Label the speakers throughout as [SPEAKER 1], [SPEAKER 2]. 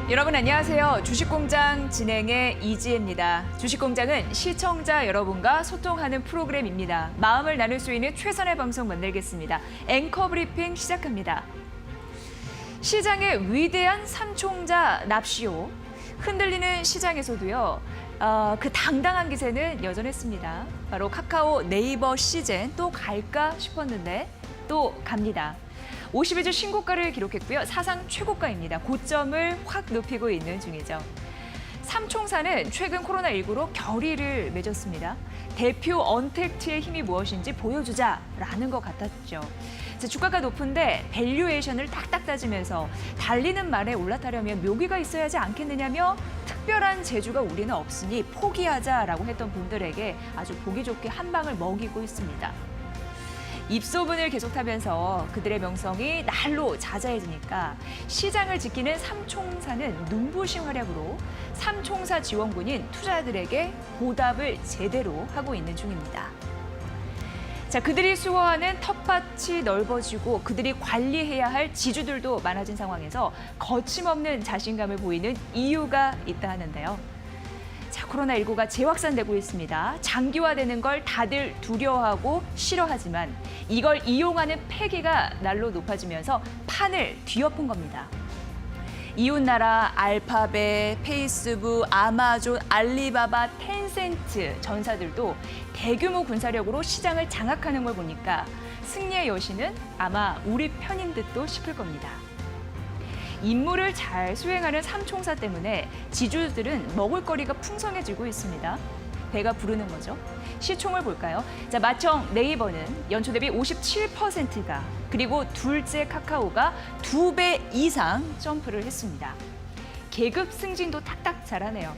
[SPEAKER 1] 여러분 안녕하세요. 주식공장 진행의 이지혜입니다. 주식공장은 시청자 여러분과 소통하는 프로그램입니다. 마음을 나눌 수 있는 최선의 방송 만들겠습니다. 앵커 브리핑 시작합니다. 시장의 위대한 삼총사 납시오. 흔들리는 시장에서도요. 그 당당한 기세는 여전했습니다. 바로 카카오 네이버 시젠 또 갈까 싶었는데 또 갑니다. 52주 신고가를 기록했고요. 사상 최고가입니다. 고점을 확 높이고 있는 중이죠. 삼총사는 최근 코로나19로 결의를 맺었습니다. 대표 언택트의 힘이 무엇인지 보여주자라는 것 같았죠. 주가가 높은데 밸류에이션을 딱딱 따지면서 달리는 말에 올라타려면 묘기가 있어야 하지 않겠느냐며 특별한 재주가 우리는 없으니 포기하자라고 했던 분들에게 아주 보기 좋게 한 방을 먹이고 있습니다. 입소문을 계속하면서 그들의 명성이 날로 자자해지니까 시장을 지키는 삼총사는 눈부신 활약으로 삼총사 지원군인 투자자들에게 보답을 제대로 하고 있는 중입니다. 자, 그들이 수호하는 텃밭이 넓어지고 그들이 관리해야 할 지주들도 많아진 상황에서 거침없는 자신감을 보이는 이유가 있다 하는데요. 자, 코로나19가 재확산되고 있습니다. 장기화되는 걸 다들 두려워하고 싫어하지만 이걸 이용하는 패기가 날로 높아지면서 판을 뒤엎은 겁니다. 이웃나라 알파벳, 페이스북, 아마존, 알리바바, 텐센트 전사들도 대규모 군사력으로 시장을 장악하는 걸 보니까 승리의 여신은 아마 우리 편인 듯도 싶을 겁니다. 임무를 잘 수행하는 삼총사 때문에 지주들은 먹을거리가 풍성해지고 있습니다. 배가 부르는 거죠. 시총을 볼까요? 자, 마청 네이버는 연초 대비 57%가 그리고 둘째 카카오가 2배 이상 점프를 했습니다. 계급 승진도 탁탁 잘하네요.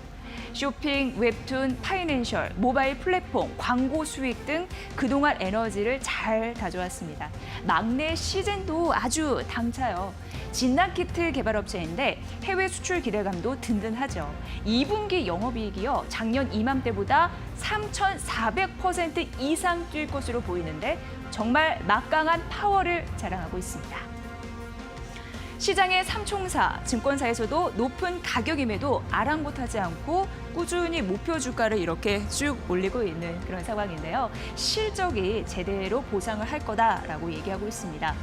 [SPEAKER 1] 쇼핑, 웹툰, 파이낸셜, 모바일 플랫폼, 광고 수익 등 그동안 에너지를 잘 다져왔습니다. 막내 시젠도 아주 당차요. 진단키트 개발업체인데 해외 수출 기대감도 든든하죠. 2분기 영업이익이요. 작년 이맘때보다 3,400% 이상 뛸 것으로 보이는데 정말 막강한 파워를 자랑하고 있습니다. 시장의 삼총사, 증권사에서도 높은 가격임에도 아랑곳하지 않고 꾸준히 목표 주가를 이렇게 쭉 올리고 있는 그런 상황인데요. 실적이 제대로 보상을 할 거다라고 얘기하고 있습니다.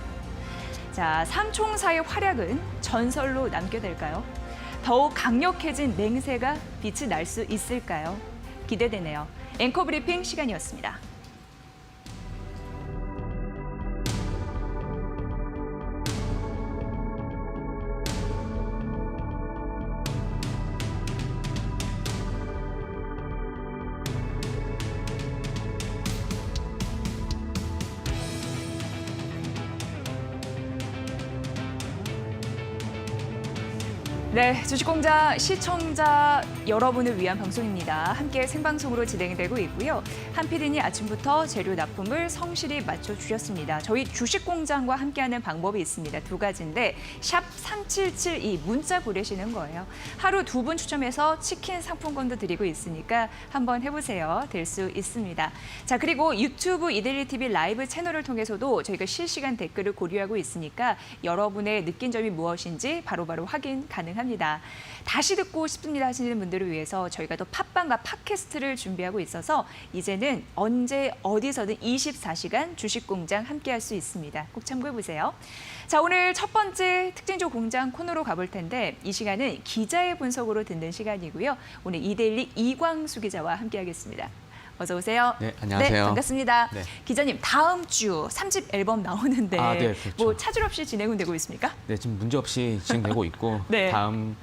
[SPEAKER 1] 자, 삼총사의 활약은 전설로 남게 될까요? 더욱 강력해진 맹세가 빛이 날 수 있을까요? 기대되네요. 앵커 브리핑 시간이었습니다. 네, 주식공장 시청자 여러분을 위한 방송입니다. 함께 생방송으로 진행이 되고 있고요. 한 PD님 아침부터 재료 납품을 성실히 맞춰주셨습니다. 저희 주식공장과 함께하는 방법이 있습니다. 두 가지인데 샵 3772 문자 보내시는 거예요. 하루 2분 추첨해서 치킨 상품권도 드리고 있으니까 한번 해보세요. 될 수 있습니다. 자, 그리고 유튜브 이데일리 TV 라이브 채널을 통해서도 저희가 실시간 댓글을 고려하고 있으니까 여러분의 느낀 점이 무엇인지 바로바로 확인 가능합니다. 다시 듣고 싶습니다 하시는 분들을 위해서 저희가 또 팟빵과 팟캐스트를 준비하고 있어서 이제는 언제 어디서든 24시간 주식공장 함께할 수 있습니다. 꼭 참고해보세요. 자, 오늘 첫 번째 특징조 공장 코너로 가볼 텐데 이 시간은 기자의 분석으로 듣는 시간이고요. 오늘 이데일리 이광수 기자와 함께하겠습니다. 어서 오세요.
[SPEAKER 2] 네, 안녕하세요.
[SPEAKER 1] 네, 반갑습니다.
[SPEAKER 2] 네.
[SPEAKER 1] 기자님, 다음 주 3집 앨범 나오는데
[SPEAKER 2] 네, 그렇죠.
[SPEAKER 1] 뭐 차질 없이 진행은 되고 있습니까?
[SPEAKER 2] 네, 지금 문제 없이 진행되고 있고
[SPEAKER 1] 네.
[SPEAKER 2] 다음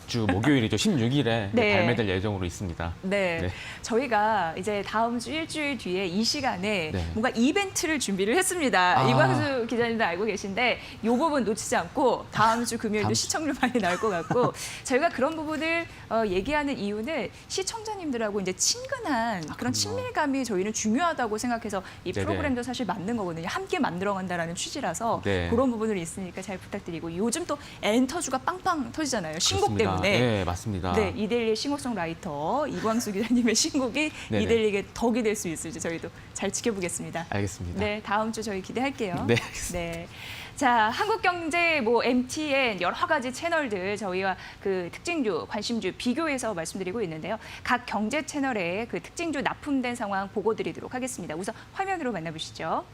[SPEAKER 2] 주 목요일이죠. 16일에
[SPEAKER 1] 네.
[SPEAKER 2] 발매될 예정으로 있습니다.
[SPEAKER 1] 네.
[SPEAKER 2] 네.
[SPEAKER 1] 저희가 이제 다음 주 일주일 뒤에 이 시간에
[SPEAKER 2] 네.
[SPEAKER 1] 뭔가 이벤트를 준비를 했습니다. 이광수 기자님도 알고 계신데 이 부분 놓치지 않고 다음 주 금요일도
[SPEAKER 2] 다음
[SPEAKER 1] 시청률 많이 나올 것 같고 저희가 그런 부분을 얘기하는 이유는 시청자님들하고 이제 친근한 그런
[SPEAKER 2] 그럼요.
[SPEAKER 1] 친밀감이 저희는 중요하다고 생각해서 이
[SPEAKER 2] 네네.
[SPEAKER 1] 프로그램도 사실 만든 거거든요. 함께 만들어간다라는 취지라서
[SPEAKER 2] 네.
[SPEAKER 1] 그런 부분이 있으니까 잘 부탁드리고 요즘 또 엔터주가 빵빵 터지잖아요. 신곡
[SPEAKER 2] 그렇습니다.
[SPEAKER 1] 때문에.
[SPEAKER 2] 네, 맞습니다.
[SPEAKER 1] 네, 이데일리의 싱어송라이터 이광수 기자님의 신곡이
[SPEAKER 2] 네네.
[SPEAKER 1] 이데일리에게 덕이 될 수 있을지 저희도 잘 지켜보겠습니다.
[SPEAKER 2] 알겠습니다.
[SPEAKER 1] 네, 다음 주 저희 기대할게요.
[SPEAKER 2] 네,
[SPEAKER 1] 네. 자, 한국경제, MTN 여러 가지 채널들 저희와 그 특징주, 관심주 비교해서 말씀드리고 있는데요. 각 경제 채널의 그 특징주 납품된 상황 보고 드리도록 하겠습니다. 우선 화면으로 만나보시죠.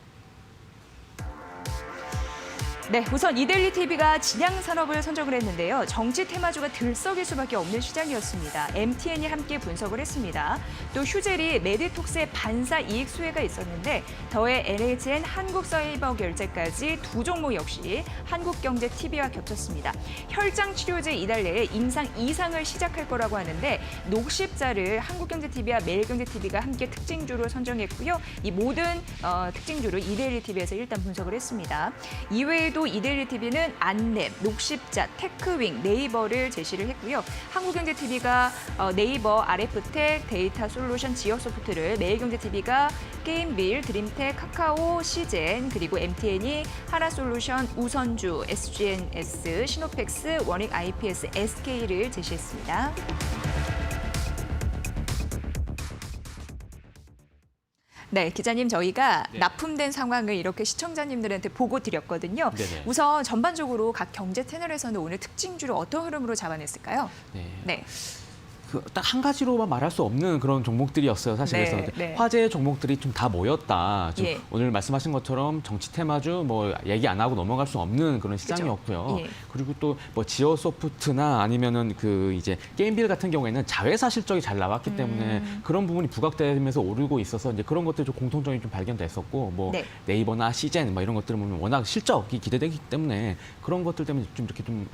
[SPEAKER 1] 네, 우선 이데일리 TV가 진양 산업을 선정을 했는데요. 정치 테마주가 들썩일 수밖에 없는 시장이었습니다. MTN이 함께 분석을 했습니다. 또 휴젤이 메디톡스의 반사 이익 수혜가 있었는데 더해 NHN 한국사이버결제까지 두 종목 역시 한국경제TV와 겹쳤습니다. 혈장치료제 이달 내에 임상 2상을 시작할 거라고 하는데 녹십자를 한국경제TV와 매일경제TV가 함께 특징주로 선정했고요. 이 모든 특징주를 이데일리 TV에서 일단 분석을 했습니다. 이외에도 이데일리 TV는 안랩, 녹십자, 테크윙, 네이버를 제시를 했고요. 한국경제TV가 네이버, RF텍, 데이터 솔루션, 지역소프트를, 매일경제TV가 게임빌, 드림텍, 카카오, 시젠, 그리고 MTN이 하나솔루션, 우선주, SGNS, 시노펙스, 원익 IPS, SK를 제시했습니다. 네, 기자님 저희가
[SPEAKER 2] 네.
[SPEAKER 1] 납품된 상황을 이렇게 시청자님들한테 보고 드렸거든요.
[SPEAKER 2] 네네.
[SPEAKER 1] 우선 전반적으로 각 경제 채널에서는 오늘 특징주를 어떤 흐름으로 잡아냈을까요?
[SPEAKER 2] 네.
[SPEAKER 1] 네.
[SPEAKER 2] 딱 한 가지로만 말할 수 없는 그런 종목들이었어요. 사실
[SPEAKER 1] 네,
[SPEAKER 2] 그래서
[SPEAKER 1] 네.
[SPEAKER 2] 화제 종목들이 좀 다 모였다. 좀
[SPEAKER 1] 예.
[SPEAKER 2] 오늘 말씀하신 것처럼 정치 테마주 얘기 안 하고 넘어갈 수 없는 그런 시장이었고요.
[SPEAKER 1] 예.
[SPEAKER 2] 그리고 또 지어소프트나 아니면은 그 이제 게임빌 같은 경우에는 자회사 실적이 잘 나왔기 때문에 그런 부분이 부각되면서 오르고 있어서 이제 그런 것들이 좀 공통점이 좀 발견됐었고
[SPEAKER 1] 네.
[SPEAKER 2] 네이버나 시젠 이런 것들을 보면 워낙 실적이 기대되기 때문에 그런 것들 때문에 좀 이렇게 좀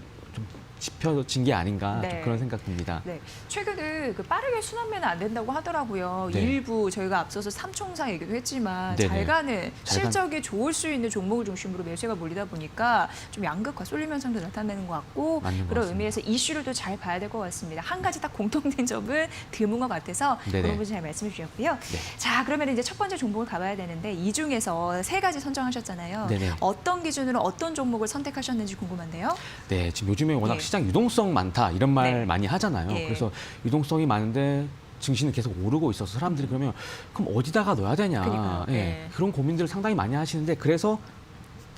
[SPEAKER 2] 짚혀진 게 아닌가
[SPEAKER 1] 네.
[SPEAKER 2] 좀 그런 생각 듭니다.
[SPEAKER 1] 네, 최근에 그 빠르게 순환매는 안 된다고 하더라고요.
[SPEAKER 2] 네.
[SPEAKER 1] 일부 저희가 앞서서 삼총사 얘기도 했지만
[SPEAKER 2] 네네.
[SPEAKER 1] 잘 가는 실적이 좋을 수 있는 종목을 중심으로 매수가 몰리다 보니까 좀 양극화 쏠림 현상도 나타나는 것 같고
[SPEAKER 2] 맞는 것
[SPEAKER 1] 그런
[SPEAKER 2] 같습니다.
[SPEAKER 1] 의미에서 이슈를 또 잘 봐야 될 것 같습니다. 한 가지 딱 공통된 점은 드문 것 같아서
[SPEAKER 2] 네네.
[SPEAKER 1] 그런 부분 잘 말씀해 주셨고요.
[SPEAKER 2] 네.
[SPEAKER 1] 자, 그러면 이제 첫 번째 종목을 가봐야 되는데 이 중에서 세 가지 선정하셨잖아요.
[SPEAKER 2] 네네.
[SPEAKER 1] 어떤 기준으로 어떤 종목을 선택하셨는지 궁금한데요.
[SPEAKER 2] 네, 지금 요즘에 워낙
[SPEAKER 1] 예.
[SPEAKER 2] 시장 유동성 많다 이런 말
[SPEAKER 1] 네.
[SPEAKER 2] 많이 하잖아요.
[SPEAKER 1] 예.
[SPEAKER 2] 그래서 유동성이 많은데 증시는 계속 오르고 있어서 사람들이 그러면 그럼 어디다가 넣어야 되냐.
[SPEAKER 1] 그러니까요.
[SPEAKER 2] 예.
[SPEAKER 1] 예.
[SPEAKER 2] 그런 고민들을 상당히 많이 하시는데 그래서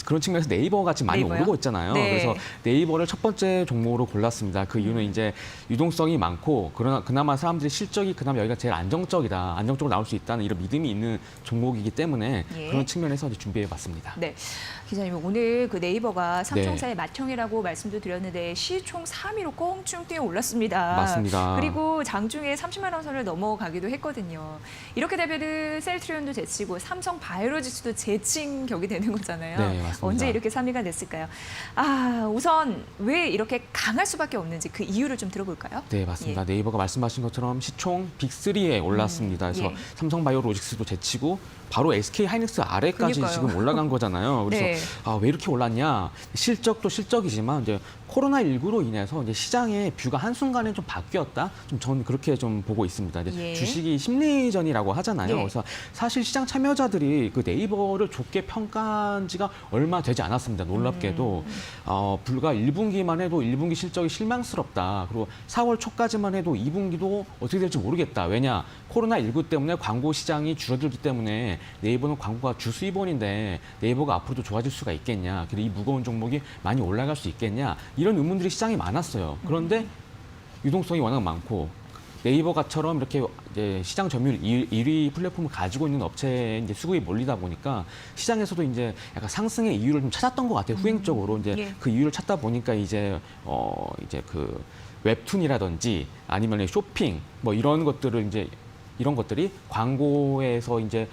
[SPEAKER 2] 그런 측면에서 네이버가 지금 많이
[SPEAKER 1] 네이버요?
[SPEAKER 2] 오르고 있잖아요.
[SPEAKER 1] 네.
[SPEAKER 2] 그래서 네이버를 첫 번째 종목으로 골랐습니다. 그 이유는 이제 유동성이 많고 그나마 사람들이 실적이 그나마 여기가 제일 안정적이다. 안정적으로 나올 수 있다는 이런 믿음이 있는 종목이기 때문에
[SPEAKER 1] 예.
[SPEAKER 2] 그런 측면에서 이제 준비해봤습니다.
[SPEAKER 1] 네, 기자님 오늘 그 네이버가
[SPEAKER 2] 네.
[SPEAKER 1] 삼총사의 맏형이라고 말씀도 드렸는데 시총 3위로 껑충 뛰어 올랐습니다.
[SPEAKER 2] 맞습니다.
[SPEAKER 1] 그리고 장중에 30만 원 선을 넘어가기도 했거든요. 이렇게 되면은 셀트리온도 제치고 삼성 바이오로직스도 제친 격이 되는 거잖아요.
[SPEAKER 2] 네, 맞습니다.
[SPEAKER 1] 언제 이렇게 3위가 됐을까요? 우선 왜 이렇게 강할 수밖에 없는지 그 이유를 좀 들어볼까요?
[SPEAKER 2] 네, 맞습니다. 네이버가 말씀하신 것처럼 시총 빅3에 올랐습니다. 그래서
[SPEAKER 1] 예.
[SPEAKER 2] 삼성바이오로직스도 제치고 바로 SK하이닉스 아래까지
[SPEAKER 1] 그러니까요.
[SPEAKER 2] 지금 올라간 거잖아요. 그래서
[SPEAKER 1] 네.
[SPEAKER 2] 왜 이렇게 올랐냐? 실적도 실적이지만 이제 코로나19로 인해서 이제 시장의 뷰가 한순간에 좀 바뀌었다. 좀 저는 그렇게 좀 보고 있습니다. 이제
[SPEAKER 1] 예.
[SPEAKER 2] 주식이 심리전이라고 하잖아요.
[SPEAKER 1] 예.
[SPEAKER 2] 그래서 사실 시장 참여자들이 그 네이버를 좋게 평가한 지가 얼마 되지 않았습니다. 놀랍게도 불과 1분기만 해도 1분기 실적이 실망스럽다. 그리고 4월 초까지만 해도 2분기도 어떻게 될지 모르겠다. 왜냐? 코로나19 때문에 광고 시장이 줄어들기 때문에 네이버는 광고가 주 수입원인데 네이버가 앞으로도 좋아질 수가 있겠냐. 그리고 이 무거운 종목이 많이 올라갈 수 있겠냐. 이런 의문들이 시장에 많았어요. 그런데 유동성이 워낙 많고 네이버가처럼 이렇게 이제 시장 점유율 1위 플랫폼을 가지고 있는 업체에 이제 수급이 몰리다 보니까 시장에서도 이제 약간 상승의 이유를 좀 찾았던 것 같아요. 후행적으로 이제
[SPEAKER 1] 예.
[SPEAKER 2] 그 이유를 찾다 보니까 이제 그 웹툰이라든지 아니면 쇼핑 이런 것들을 이런 것들이 광고에서 이제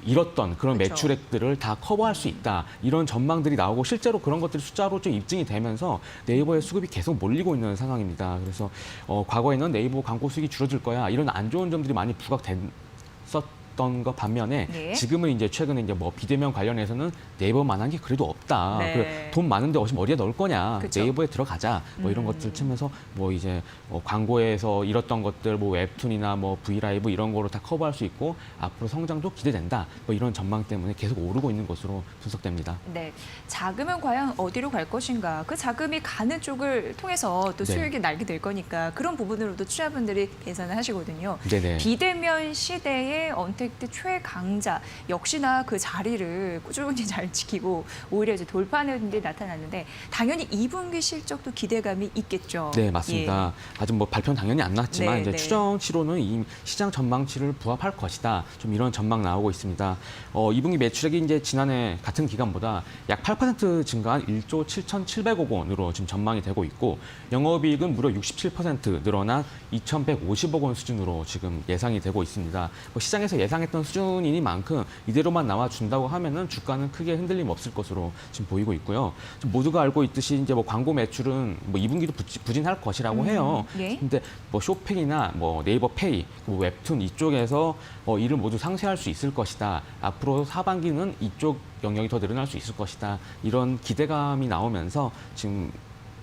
[SPEAKER 2] 잃었던 그런
[SPEAKER 1] 그렇죠.
[SPEAKER 2] 매출액들을 다 커버할 수 있다. 이런 전망들이 나오고 실제로 그런 것들이 숫자로 좀 입증이 되면서 네이버의 수급이 계속 몰리고 있는 상황입니다. 그래서 과거에는 네이버 광고 수익이 줄어들 거야. 이런 안 좋은 점들이 많이 부각됐었던 것 반면에
[SPEAKER 1] 네.
[SPEAKER 2] 지금은 이제 최근에 이제 비대면 관련해서는 네이버만한 게 그래도 없다.
[SPEAKER 1] 네.
[SPEAKER 2] 그래, 돈 많은데 어디에 넣을 거냐.
[SPEAKER 1] 그쵸.
[SPEAKER 2] 네이버에 들어가자. 이런 것들 치면서 이제 광고에서 잃었던 것들 웹툰이나 브이라이브 이런 거로 다 커버할 수 있고 앞으로 성장도 기대된다. 이런 전망 때문에 계속 오르고 있는 것으로 분석됩니다.
[SPEAKER 1] 네, 자금은 과연 어디로 갈 것인가? 그 자금이 가는 쪽을 통해서 또
[SPEAKER 2] 네.
[SPEAKER 1] 수익이 날게 될 거니까 그런 부분으로도 투자분들이 계산을 하시거든요.
[SPEAKER 2] 네네.
[SPEAKER 1] 비대면 시대에 언택트 드래프트 최강자 역시나 그 자리를 꾸준히 잘 지키고 오히려 이제 돌파하는 데 나타났는데 당연히 2분기 실적도 기대감이 있겠죠.
[SPEAKER 2] 네, 맞습니다. 아직 뭐 발표는 당연히 안 났지만
[SPEAKER 1] 네,
[SPEAKER 2] 이제
[SPEAKER 1] 네.
[SPEAKER 2] 추정치로는 이 시장 전망치를 부합할 것이다. 좀 이런 전망 나오고 있습니다. 2분기 매출액이 이제 지난해 같은 기간보다 약 8% 증가한 1조 7,700억 원으로 지금 전망이 되고 있고 영업이익은 무려 67% 늘어난 2,150억 원 수준으로 지금 예상이 되고 있습니다. 뭐 시장에서 예상했던 수준이니만큼 이대로만 나와준다고 하면은 주가는 크게 흔들림 없을 것으로 지금 보이고 있고요. 지금 모두가 알고 있듯이 이제 뭐 광고 매출은 뭐 2분기도 부진할 것이라고 해요.
[SPEAKER 1] 예.
[SPEAKER 2] 근데 뭐 쇼핑이나 뭐 네이버 페이, 뭐 웹툰 이쪽에서 이를 모두 상쇄할 수 있을 것이다. 앞으로 하반기는 이쪽 영역이 더 늘어날 수 있을 것이다. 이런 기대감이 나오면서 지금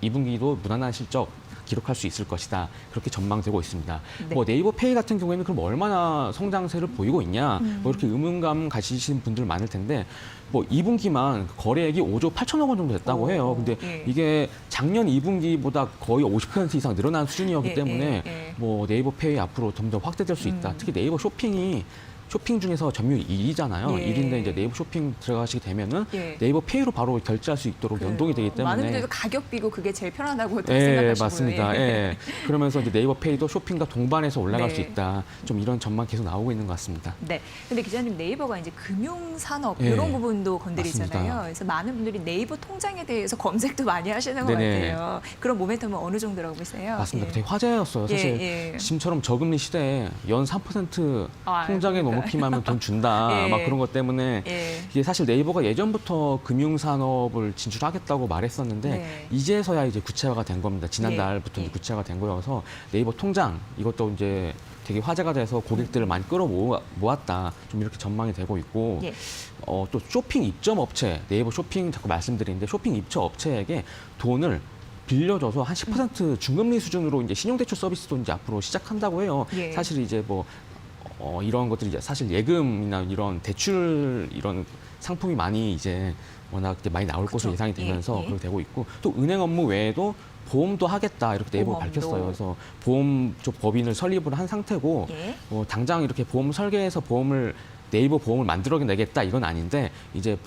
[SPEAKER 2] 2분기도 무난한 실적 기록할 수 있을 것이다. 그렇게 전망되고 있습니다.
[SPEAKER 1] 네.
[SPEAKER 2] 뭐 네이버 페이 같은 경우에는 그럼 얼마나 성장세를 보이고 있냐? 뭐 이렇게 의문감 가지신 분들 많을 텐데 뭐 2분기만 거래액이 5조 8천억 원 정도 됐다고 해요. 근데
[SPEAKER 1] 예.
[SPEAKER 2] 이게 작년 2분기보다 거의 50% 이상 늘어난 수준이었기
[SPEAKER 1] 예,
[SPEAKER 2] 때문에
[SPEAKER 1] 예.
[SPEAKER 2] 뭐 네이버 페이 앞으로 좀 더 확대될 수 있다. 특히 네이버 쇼핑이 쇼핑 중에서 점유율 1위잖아요.
[SPEAKER 1] 예.
[SPEAKER 2] 1위인데 이제 네이버 쇼핑 들어가시게 되면은
[SPEAKER 1] 예.
[SPEAKER 2] 네이버 페이로 바로 결제할 수 있도록 연동이 되기 때문에
[SPEAKER 1] 많은 분들도 가격비고 그게 제일 편하다고
[SPEAKER 2] 예,
[SPEAKER 1] 생각하시고요.
[SPEAKER 2] 맞습니다. 예. 그러면서 이제 네이버 페이도 쇼핑과 동반해서 올라갈
[SPEAKER 1] 네.
[SPEAKER 2] 수 있다. 좀 이런 전망 계속 나오고 있는 것 같습니다.
[SPEAKER 1] 네. 근데 기자님 네이버가 이제 금융 산업
[SPEAKER 2] 예,
[SPEAKER 1] 이런 부분도 건드리잖아요.
[SPEAKER 2] 맞습니다.
[SPEAKER 1] 그래서 많은 분들이 네이버 통장에 대해서 검색도 많이 하시는 것
[SPEAKER 2] 네네.
[SPEAKER 1] 같아요. 그런 모멘텀은 어느 정도라고 보세요?
[SPEAKER 2] 맞습니다.
[SPEAKER 1] 예.
[SPEAKER 2] 되게 화제였어요. 사실
[SPEAKER 1] 예.
[SPEAKER 2] 지금처럼 저금리 시대에 연 3%
[SPEAKER 1] 아,
[SPEAKER 2] 통장에
[SPEAKER 1] 그러니까.
[SPEAKER 2] 넣기만 하면 돈 준다.
[SPEAKER 1] 예.
[SPEAKER 2] 막 그런 것 때문에
[SPEAKER 1] 예.
[SPEAKER 2] 이게 사실 네이버가 예전부터 금융산업을 진출하겠다고 말했었는데
[SPEAKER 1] 네.
[SPEAKER 2] 이제서야 이제 구체화가 된 겁니다. 지난달부터
[SPEAKER 1] 예.
[SPEAKER 2] 이제 구체화가 된 거여서 네이버 통장 이것도 이제 되게 화제가 돼서 고객들을 많이 끌어모았다. 좀 이렇게 전망이 되고 있고
[SPEAKER 1] 예.
[SPEAKER 2] 또 쇼핑 입점 업체, 네이버 쇼핑 자꾸 말씀드리는데 쇼핑 입점 업체에게 돈을 빌려줘서 한 10% 중금리 수준으로 이제 신용대출 서비스도 이제 앞으로 시작한다고 해요.
[SPEAKER 1] 예.
[SPEAKER 2] 사실 이제 뭐 이런 것들이 이제 사실 예금이나 이런 대출 이런 상품이 많이 이제 워낙 이제 많이 나올 것으로
[SPEAKER 1] 그쵸.
[SPEAKER 2] 예상이 되면서
[SPEAKER 1] 예.
[SPEAKER 2] 그렇게 되고 있고 또 은행 업무 외에도 보험도 하겠다 이렇게 네이버가
[SPEAKER 1] 보험도.
[SPEAKER 2] 밝혔어요. 그래서 보험 쪽 법인을 설립을 한 상태고
[SPEAKER 1] 예.
[SPEAKER 2] 당장 이렇게 보험 설계해서 네이버 보험을 만들어내겠다 이건 아닌데 이제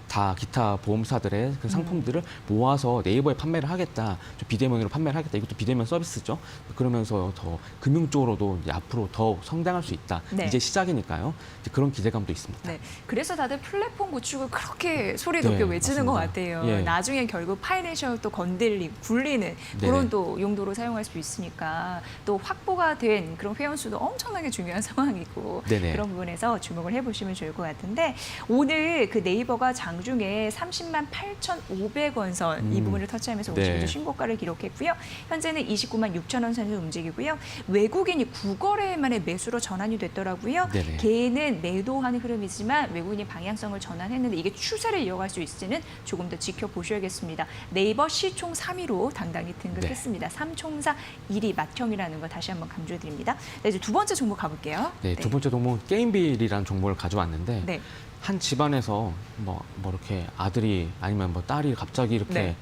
[SPEAKER 2] 다 기타 보험사들의 그 상품들을 모아서 네이버에 판매를 하겠다, 좀 비대면으로 판매를 하겠다. 이것도 비대면 서비스죠. 그러면서 더 금융 쪽으로도 이제 앞으로 더 성장할 수 있다.
[SPEAKER 1] 네.
[SPEAKER 2] 이제 시작이니까요. 이제 그런 기대감도 있습니다.
[SPEAKER 1] 네. 그래서 다들 플랫폼 구축을 그렇게 소리 높게
[SPEAKER 2] 네,
[SPEAKER 1] 외치는 것
[SPEAKER 2] 맞습니다.
[SPEAKER 1] 같아요.
[SPEAKER 2] 예.
[SPEAKER 1] 나중에 결국 파이낸셜 또 건들리고 굴리는 그런 또 용도로 사용할 수 있으니까 또 확보가 된 그런 회원수도 엄청나게 중요한 상황이고
[SPEAKER 2] 네네.
[SPEAKER 1] 그런 부분에서 주목을 해보시면 좋을 것 같은데 오늘 그 네이버가 장중에 30만 8,500원 선 이 부분을 터치하면서
[SPEAKER 2] 네.
[SPEAKER 1] 오늘도 신고가를 기록했고요. 현재는 29만 6천 원 선을 움직이고요. 외국인이 9거래 만에 매수로 전환이 됐더라고요.
[SPEAKER 2] 네네.
[SPEAKER 1] 개인은 매도하는 흐름이지만 외국인이 방향성을 전환했는데 이게 추세를 이어갈 수 있을지는 조금 더 지켜보셔야겠습니다. 네이버 시총 3위로 당당히 등극했습니다. 3총사 1위 맏형이라는 거 다시 한번 강조드립니다. 네, 이제 두 번째 종목 가볼게요.
[SPEAKER 2] 네, 두 번째 종목 게임빌이라는 종목을 가져왔는데
[SPEAKER 1] 네.
[SPEAKER 2] 한 집안에서 뭐 이렇게 아들이 아니면 뭐 딸이 갑자기 이렇게
[SPEAKER 1] 네.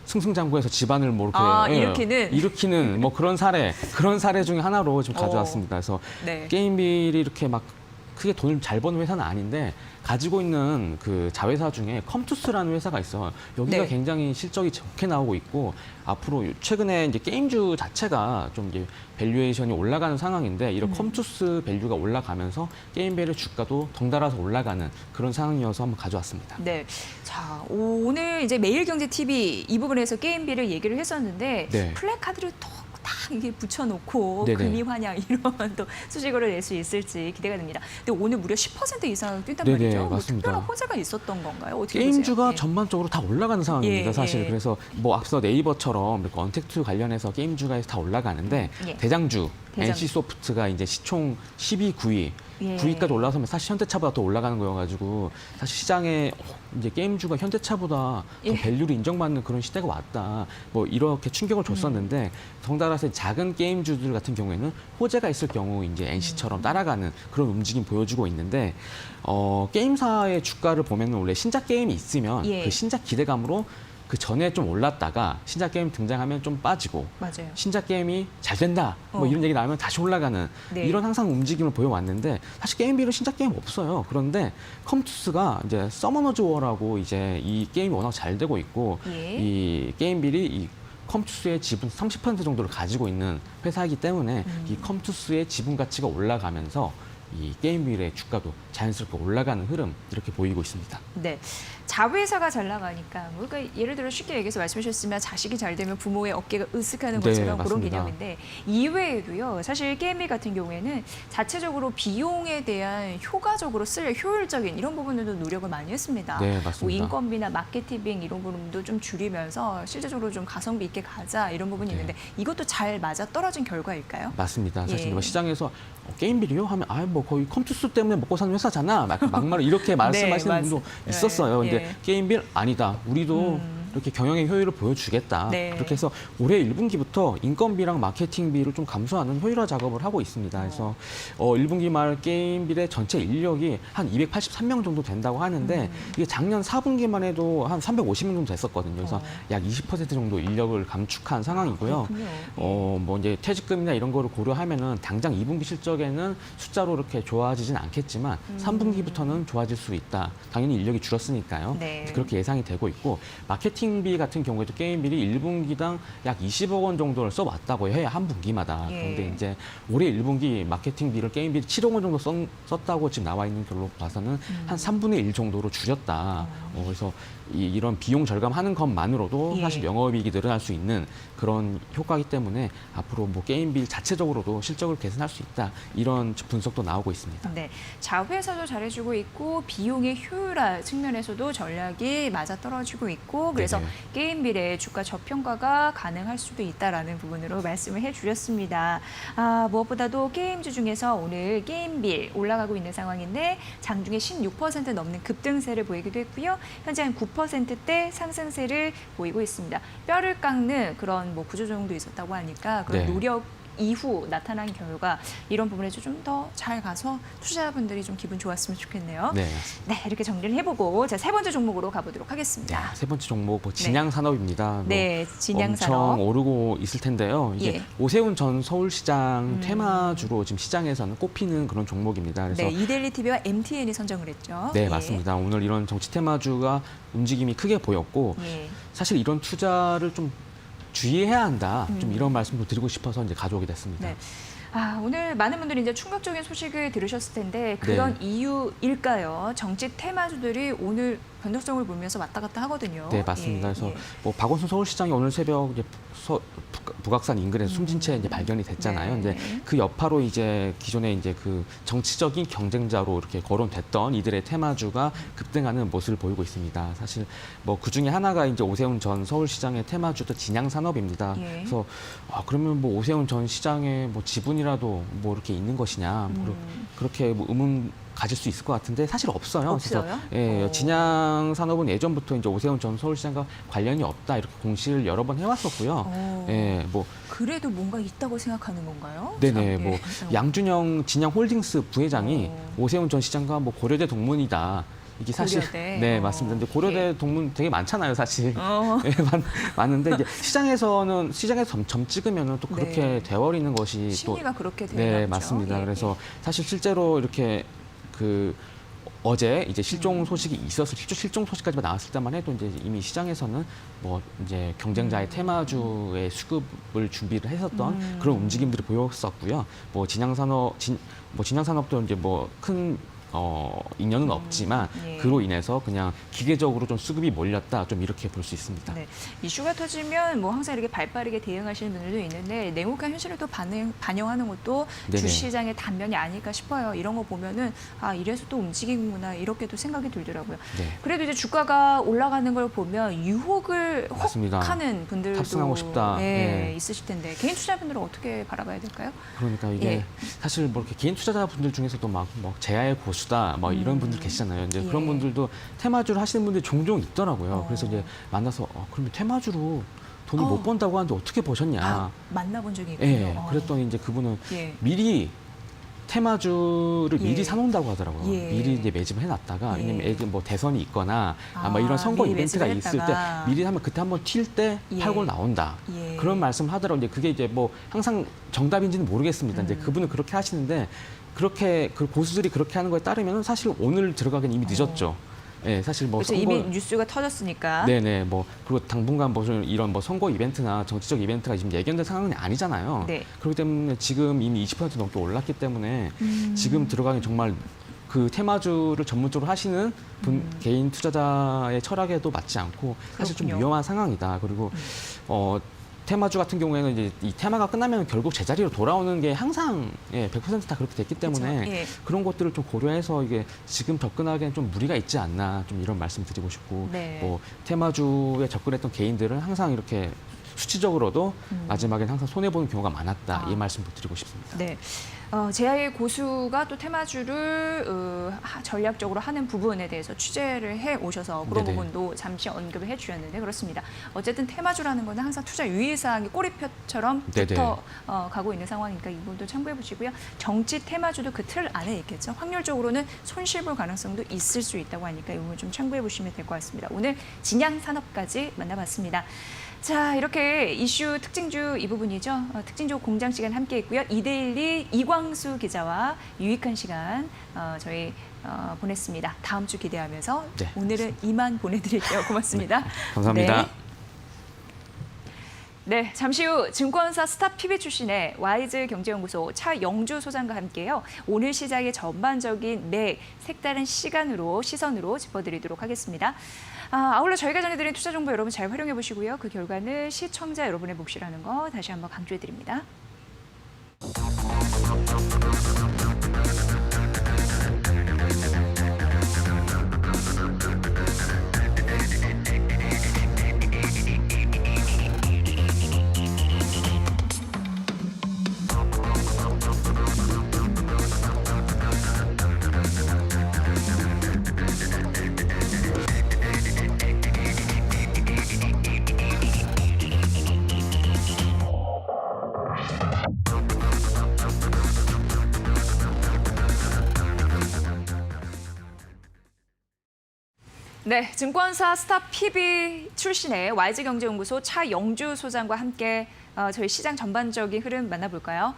[SPEAKER 2] 승승장구해서 집안을 뭐 이렇게 일으키는 뭐 그런 사례 중에 하나로 좀 가져왔습니다. 그래서
[SPEAKER 1] 네.
[SPEAKER 2] 게임빌이 이렇게 막 크게 돈을 잘 버는 회사는 아닌데 가지고 있는 그 자회사 중에 컴투스라는 회사가 있어요. 여기가
[SPEAKER 1] 네.
[SPEAKER 2] 굉장히 실적이 좋게 나오고 있고 앞으로 최근에 이제 게임주 자체가 좀 이제 밸류에이션이 올라가는 상황인데 이런 컴투스 밸류가 올라가면서 게임벨의 주가도 덩달아서 올라가는 그런 상황이어서 한번 가져왔습니다.
[SPEAKER 1] 네. 자, 오늘 이제 매일경제TV 이 부분에서 게임비를 얘기를 했었는데
[SPEAKER 2] 네.
[SPEAKER 1] 플래카드를 딱 이게 붙여놓고
[SPEAKER 2] 네네.
[SPEAKER 1] 금이 환영 이런 또 수식어를 낼 수 있을지 기대가 됩니다. 근데 오늘 무려 10% 이상 뛴단
[SPEAKER 2] 네네,
[SPEAKER 1] 말이죠. 뭐
[SPEAKER 2] 맞습니다.
[SPEAKER 1] 특별한 호재가 있었던 건가요? 어떻게
[SPEAKER 2] 게임주가
[SPEAKER 1] 보세요? 예.
[SPEAKER 2] 전반적으로 다 올라가는 상황입니다,
[SPEAKER 1] 예,
[SPEAKER 2] 사실.
[SPEAKER 1] 예.
[SPEAKER 2] 그래서 뭐 앞서 네이버처럼 이렇게 언택트 관련해서 게임주가 다 올라가는데
[SPEAKER 1] 예.
[SPEAKER 2] 대장주
[SPEAKER 1] 대장.
[SPEAKER 2] NC소프트가 이제 시총 10위, 9위,
[SPEAKER 1] 예.
[SPEAKER 2] 9위까지 올라서면 사실 현대차보다 더 올라가는 거여가지고 사실 시장에 이제 게임주가 현대차보다
[SPEAKER 1] 예.
[SPEAKER 2] 더 밸류를 인정받는 그런 시대가 왔다. 뭐 이렇게 충격을 줬었는데 덩달아서 작은 게임주들 같은 경우에는 호재가 있을 경우 이제 NC처럼 따라가는 그런 움직임 보여주고 있는데 게임사의 주가를 보면 원래 신작 게임이 있으면
[SPEAKER 1] 예.
[SPEAKER 2] 그 신작 기대감으로 그 전에 좀 올랐다가 신작 게임 등장하면 좀 빠지고
[SPEAKER 1] 맞아요.
[SPEAKER 2] 신작 게임이 잘 된다 뭐 이런 얘기 나오면 다시 올라가는
[SPEAKER 1] 네.
[SPEAKER 2] 이런 항상 움직임을 보여왔는데 사실 게임비는 신작 게임 없어요. 그런데 컴투스가 이제 서머너즈 워라고 이제 이 게임이 워낙 잘 되고 있고
[SPEAKER 1] 예.
[SPEAKER 2] 이 게임빌이 이 컴투스의 지분 30% 정도를 가지고 있는 회사이기 때문에 이 컴투스의 지분 가치가 올라가면서 이 게임빌의 주가도 자연스럽게 올라가는 흐름 이렇게 보이고 있습니다.
[SPEAKER 1] 네. 자회사가 잘 나가니까 뭐 그러니까 예를 들어 쉽게 얘기해서 말씀하셨으면 자식이 잘 되면 부모의 어깨가 으쓱하는
[SPEAKER 2] 네,
[SPEAKER 1] 것처럼 그런
[SPEAKER 2] 맞습니다.
[SPEAKER 1] 개념인데 이외에도요. 사실 게임비 같은 경우에는 자체적으로 비용에 대한 효과적으로 쓸 효율적인 이런 부분들도 노력을 많이 했습니다.
[SPEAKER 2] 네,
[SPEAKER 1] 뭐
[SPEAKER 2] 맞습니다.
[SPEAKER 1] 인건비나 마케팅 이런 부분도 좀 줄이면서 실제적으로 좀 가성비 있게 가자 이런 부분이
[SPEAKER 2] 네.
[SPEAKER 1] 있는데 이것도 잘 맞아 떨어진 결과일까요?
[SPEAKER 2] 맞습니다. 사실
[SPEAKER 1] 예.
[SPEAKER 2] 뭐 시장에서 게임비리요 하면 뭐 거의 컴투스 때문에 먹고 사는 회사잖아. 막말로 이렇게 말씀하시는 분도
[SPEAKER 1] 네.
[SPEAKER 2] 있었어요. 근데
[SPEAKER 1] 예.
[SPEAKER 2] 게임빌 아니다. 우리도 이렇게 경영의 효율을 보여주겠다.
[SPEAKER 1] 네.
[SPEAKER 2] 그렇게 해서 올해 1분기부터 인건비랑 마케팅비를 좀 감소하는 효율화 작업을 하고 있습니다. 그래서 1분기 말 게임빌의 전체 인력이 한 283명 정도 된다고 하는데 이게 작년 4분기만 해도 한 350명 정도 됐었거든요. 그래서 약 20% 정도 인력을 감축한 상황이고요.
[SPEAKER 1] 그렇군요.
[SPEAKER 2] 뭐 이제 퇴직금이나 이런 거를 고려하면은 당장 2분기 실적에는 숫자로 이렇게 좋아지진 않겠지만 3분기부터는 좋아질 수 있다. 당연히 인력이 줄었으니까요.
[SPEAKER 1] 네.
[SPEAKER 2] 그렇게 예상이 되고 있고 마케팅비 같은 경우에도 게임비리 1분기당 약 20억 원 정도를 써왔다고 해요. 한 분기마다.
[SPEAKER 1] 예.
[SPEAKER 2] 그런데 이제 올해 1분기 마케팅비를 게임비리 7억 원 정도 썼다고 지금 나와 있는 걸로 봐서는 한 3분의 1 정도로 줄였다. 그래서 이런 비용 절감하는 것만으로도
[SPEAKER 1] 예.
[SPEAKER 2] 사실 영업이익이 늘어날 수 있는 그런 효과이기 때문에 앞으로 뭐 게임빌 자체적으로도 실적을 개선할 수 있다. 이런 분석도 나오고 있습니다.
[SPEAKER 1] 네, 자회사도 잘해주고 있고 비용의 효율화 측면에서도 전략이 맞아 떨어지고 있고 그래서
[SPEAKER 2] 네네.
[SPEAKER 1] 게임빌의 주가 저평가가 가능할 수도 있다라는 부분으로 말씀을 해주셨습니다. 무엇보다도 게임주 중에서 오늘 게임빌 올라가고 있는 상황인데 장중에 16% 넘는 급등세를 보이기도 했고요. 현재 한 9%대 상승세를 보이고 있습니다. 뼈를 깎는 그런 뭐 구조조정도 있었다고 하니까 그런
[SPEAKER 2] 네.
[SPEAKER 1] 노력 이후 나타난 결과 이런 부분에서 좀 더 잘 가서 투자자분들이 좀 기분 좋았으면 좋겠네요.
[SPEAKER 2] 네.
[SPEAKER 1] 네, 이렇게 정리를 해보고 자, 세 번째 종목으로 가보도록
[SPEAKER 2] 네,
[SPEAKER 1] 하겠습니다.
[SPEAKER 2] 세 번째 종목 진양 산업입니다.
[SPEAKER 1] 네, 진양
[SPEAKER 2] 엄청
[SPEAKER 1] 산업.
[SPEAKER 2] 오르고 있을 텐데요. 이게
[SPEAKER 1] 예.
[SPEAKER 2] 오세훈 전 서울시장 테마주로 지금 시장에서는 꼽히는 그런 종목입니다. 그래서
[SPEAKER 1] 네, 이데일리 TV와 MTN이 선정을 했죠.
[SPEAKER 2] 네,
[SPEAKER 1] 예.
[SPEAKER 2] 맞습니다. 오늘 이런 정치 테마주가 움직임이 크게 보였고
[SPEAKER 1] 예.
[SPEAKER 2] 사실 이런 투자를 좀 주의해야 한다. 좀 이런 말씀도 드리고 싶어서 이제 가져오게 됐습니다.
[SPEAKER 1] 네. 오늘 많은 분들이 이제 충격적인 소식을 들으셨을 텐데 그런 이유일까요? 정치 테마주들이 오늘 변동성을 보면서 왔다 갔다 하거든요.
[SPEAKER 2] 네, 맞습니다.
[SPEAKER 1] 예,
[SPEAKER 2] 그래서
[SPEAKER 1] 예.
[SPEAKER 2] 뭐 박원순 서울시장이 오늘 새벽 이제 북악산 인근에서 숨진 채 이제 발견이 됐잖아요.
[SPEAKER 1] 네.
[SPEAKER 2] 근데 그 여파로 이제 기존에 이제 그 정치적인 경쟁자로 이렇게 거론됐던 이들의 테마주가 급등하는 모습을 보이고 있습니다. 사실 뭐 그 중에 하나가 이제 오세훈 전 서울시장의 테마주도 진양 산업입니다.
[SPEAKER 1] 예.
[SPEAKER 2] 그래서 그러면 뭐 오세훈 전 시장의 뭐 지분이라도 뭐 이렇게 있는 것이냐, 뭐 그렇게 뭐 의문 가질 수 있을 것 같은데 사실 없어요.
[SPEAKER 1] 없어요?
[SPEAKER 2] 그래서 예, 진양 산업은 예전부터 이제 오세훈 전 서울시장과 관련이 없다 이렇게 공시를 여러 번 해왔었고요. 예, 뭐
[SPEAKER 1] 그래도 뭔가 있다고 생각하는 건가요?
[SPEAKER 2] 네네,
[SPEAKER 1] 참,
[SPEAKER 2] 뭐
[SPEAKER 1] 예.
[SPEAKER 2] 양준영 진양홀딩스 부회장이 오세훈 전 시장과 뭐 고려대 동문이다. 이게 사실
[SPEAKER 1] 고려대?
[SPEAKER 2] 네 맞습니다. 근데 고려대
[SPEAKER 1] 예.
[SPEAKER 2] 동문 되게 많잖아요, 사실.
[SPEAKER 1] 어.
[SPEAKER 2] 예, 많은데 이제 시장에서 점 찍으면은 또 그렇게
[SPEAKER 1] 네.
[SPEAKER 2] 돼버리는 것이 또
[SPEAKER 1] 심리가 그렇게 되는
[SPEAKER 2] 네,
[SPEAKER 1] 거죠.
[SPEAKER 2] 맞습니다.
[SPEAKER 1] 예,
[SPEAKER 2] 그래서 사실 실제로 이렇게 그 어제 이제 실종 소식이 있었을 실종 소식까지 나왔을 때만 해도 이제 이미 시장에서는 뭐 이제 경쟁자의 테마주의 수급을 준비를 했었던 그런 움직임들이 보였었고요. 뭐 진양산업도 이제 뭐 큰 인연은 없지만
[SPEAKER 1] 예.
[SPEAKER 2] 그로 인해서 그냥 기계적으로 좀 수급이 몰렸다 좀 이렇게 볼 수 있습니다.
[SPEAKER 1] 네. 이슈가 터지면 뭐 항상 이렇게 발빠르게 대응하시는 분들도 있는데 냉혹한 현실을 또 반영하는 것도
[SPEAKER 2] 네네.
[SPEAKER 1] 주시장의 단면이 아닐까 싶어요. 이런 거 보면은 이래서 또 움직이는구나 이렇게도 생각이 들더라고요.
[SPEAKER 2] 네.
[SPEAKER 1] 그래도 이제 주가가 올라가는 걸 보면 유혹을
[SPEAKER 2] 맞습니다.
[SPEAKER 1] 혹하는 분들도
[SPEAKER 2] 탑승하고 싶다.
[SPEAKER 1] 예,
[SPEAKER 2] 예.
[SPEAKER 1] 있으실 텐데 개인 투자분들은 어떻게 바라봐야 될까요?
[SPEAKER 2] 그러니까 이게
[SPEAKER 1] 예.
[SPEAKER 2] 사실 뭐 이렇게 개인 투자자분들 중에서도 막 뭐 제야의 고수다 뭐 이런 분들 계시잖아요. 이제
[SPEAKER 1] 예.
[SPEAKER 2] 그런 분들도 테마주를 하시는 분들이 종종 있더라고요. 그래서 이제 만나서 그러면 테마주로 돈을 못 번다고 하는데 어떻게 버셨냐?
[SPEAKER 1] 만나본 적이 있군요.
[SPEAKER 2] 예. 그랬더니 이제 그분은
[SPEAKER 1] 예.
[SPEAKER 2] 미리 테마주를
[SPEAKER 1] 예.
[SPEAKER 2] 미리 사놓는다고 하더라고요.
[SPEAKER 1] 예.
[SPEAKER 2] 미리 이제 매집을 해놨다가
[SPEAKER 1] 예.
[SPEAKER 2] 왜냐면 뭐 대선이 있거나 아마 이런 선거
[SPEAKER 1] 미리
[SPEAKER 2] 이벤트가
[SPEAKER 1] 매집을
[SPEAKER 2] 있을 때
[SPEAKER 1] 했다가.
[SPEAKER 2] 미리 하면 그때 한번 튈 때
[SPEAKER 1] 예.
[SPEAKER 2] 팔고 나온다.
[SPEAKER 1] 예.
[SPEAKER 2] 그런 말씀을 하더라고요. 이제 그게 이제 뭐 항상 정답인지는 모르겠습니다. 이제 그분은 그렇게 하시는데 그렇게 그 고수들이 그렇게 하는 거에 따르면 사실 오늘 들어가긴 이미 늦었죠. 예, 사실 뭐
[SPEAKER 1] 그렇죠. 이미 뉴스가 터졌으니까.
[SPEAKER 2] 네네 뭐 그리고 당분간 뭐 이런 뭐 선거 이벤트나 정치적 이벤트가 지금 예견된 상황이 아니잖아요.
[SPEAKER 1] 네.
[SPEAKER 2] 그렇기 때문에 지금 이미 20% 넘게 올랐기 때문에 지금 들어가기 정말 그 테마주를 전문적으로 하시는 개인 투자자의 철학에도 맞지 않고 사실 좀
[SPEAKER 1] 그렇군요.
[SPEAKER 2] 위험한 상황이다. 그리고 테마주 같은 경우에는 이제 이 테마가 끝나면 결국 제자리로 돌아오는 게 항상 100% 다 그렇게 됐기 때문에
[SPEAKER 1] 그렇죠. 예.
[SPEAKER 2] 그런 것들을 좀 고려해서 이게 지금 접근하기엔 좀 무리가 있지 않나 좀 이런 말씀 드리고 싶고
[SPEAKER 1] 네.
[SPEAKER 2] 뭐 테마주에 접근했던 개인들은 항상 이렇게 수치적으로도 마지막엔 항상 손해 보는 경우가 많았다 이 말씀도 드리고 싶습니다.
[SPEAKER 1] 네. 제아의 고수가 또 테마주를 전략적으로 하는 부분에 대해서 취재를 해 오셔서 그런
[SPEAKER 2] 네네.
[SPEAKER 1] 부분도 잠시 언급을 해 주셨는데 그렇습니다. 어쨌든 테마주라는 거는 항상 투자 유의사항이 꼬리표처럼
[SPEAKER 2] 네네.
[SPEAKER 1] 붙어 가고 있는 상황이니까 이 부분도 참고해 보시고요. 정치 테마주도 그 틀 안에 있겠죠. 확률적으로는 손실 볼 가능성도 있을 수 있다고 하니까 이 부분 좀 참고해 보시면 될 것 같습니다. 오늘 진양 산업까지 만나봤습니다. 자, 이렇게 이슈 특징주 이 부분이죠. 특징주 공장 시간 함께 있고요. 이데일리 이광수 기자와 유익한 시간 저희 보냈습니다. 다음 주 기대하면서
[SPEAKER 2] 네,
[SPEAKER 1] 오늘은 이만 보내드릴게요. 고맙습니다.
[SPEAKER 2] 감사합니다.
[SPEAKER 1] 네, 잠시 후 증권사 스타PB 출신의 와이즈 경제연구소 차영주 소장과 함께요. 오늘 시장의 전반적인 색다른 시선으로 짚어드리도록 하겠습니다. 아울러 저희가 전해드린 투자 정보 여러분 잘 활용해 보시고요. 그 결과는 시청자 여러분의 몫이라는 거 다시 한번 강조해 드립니다. 네, 증권사 스타PB 출신의 YG경제연구소 차영주 소장과 함께 저희 시장 전반적인 흐름 만나볼까요?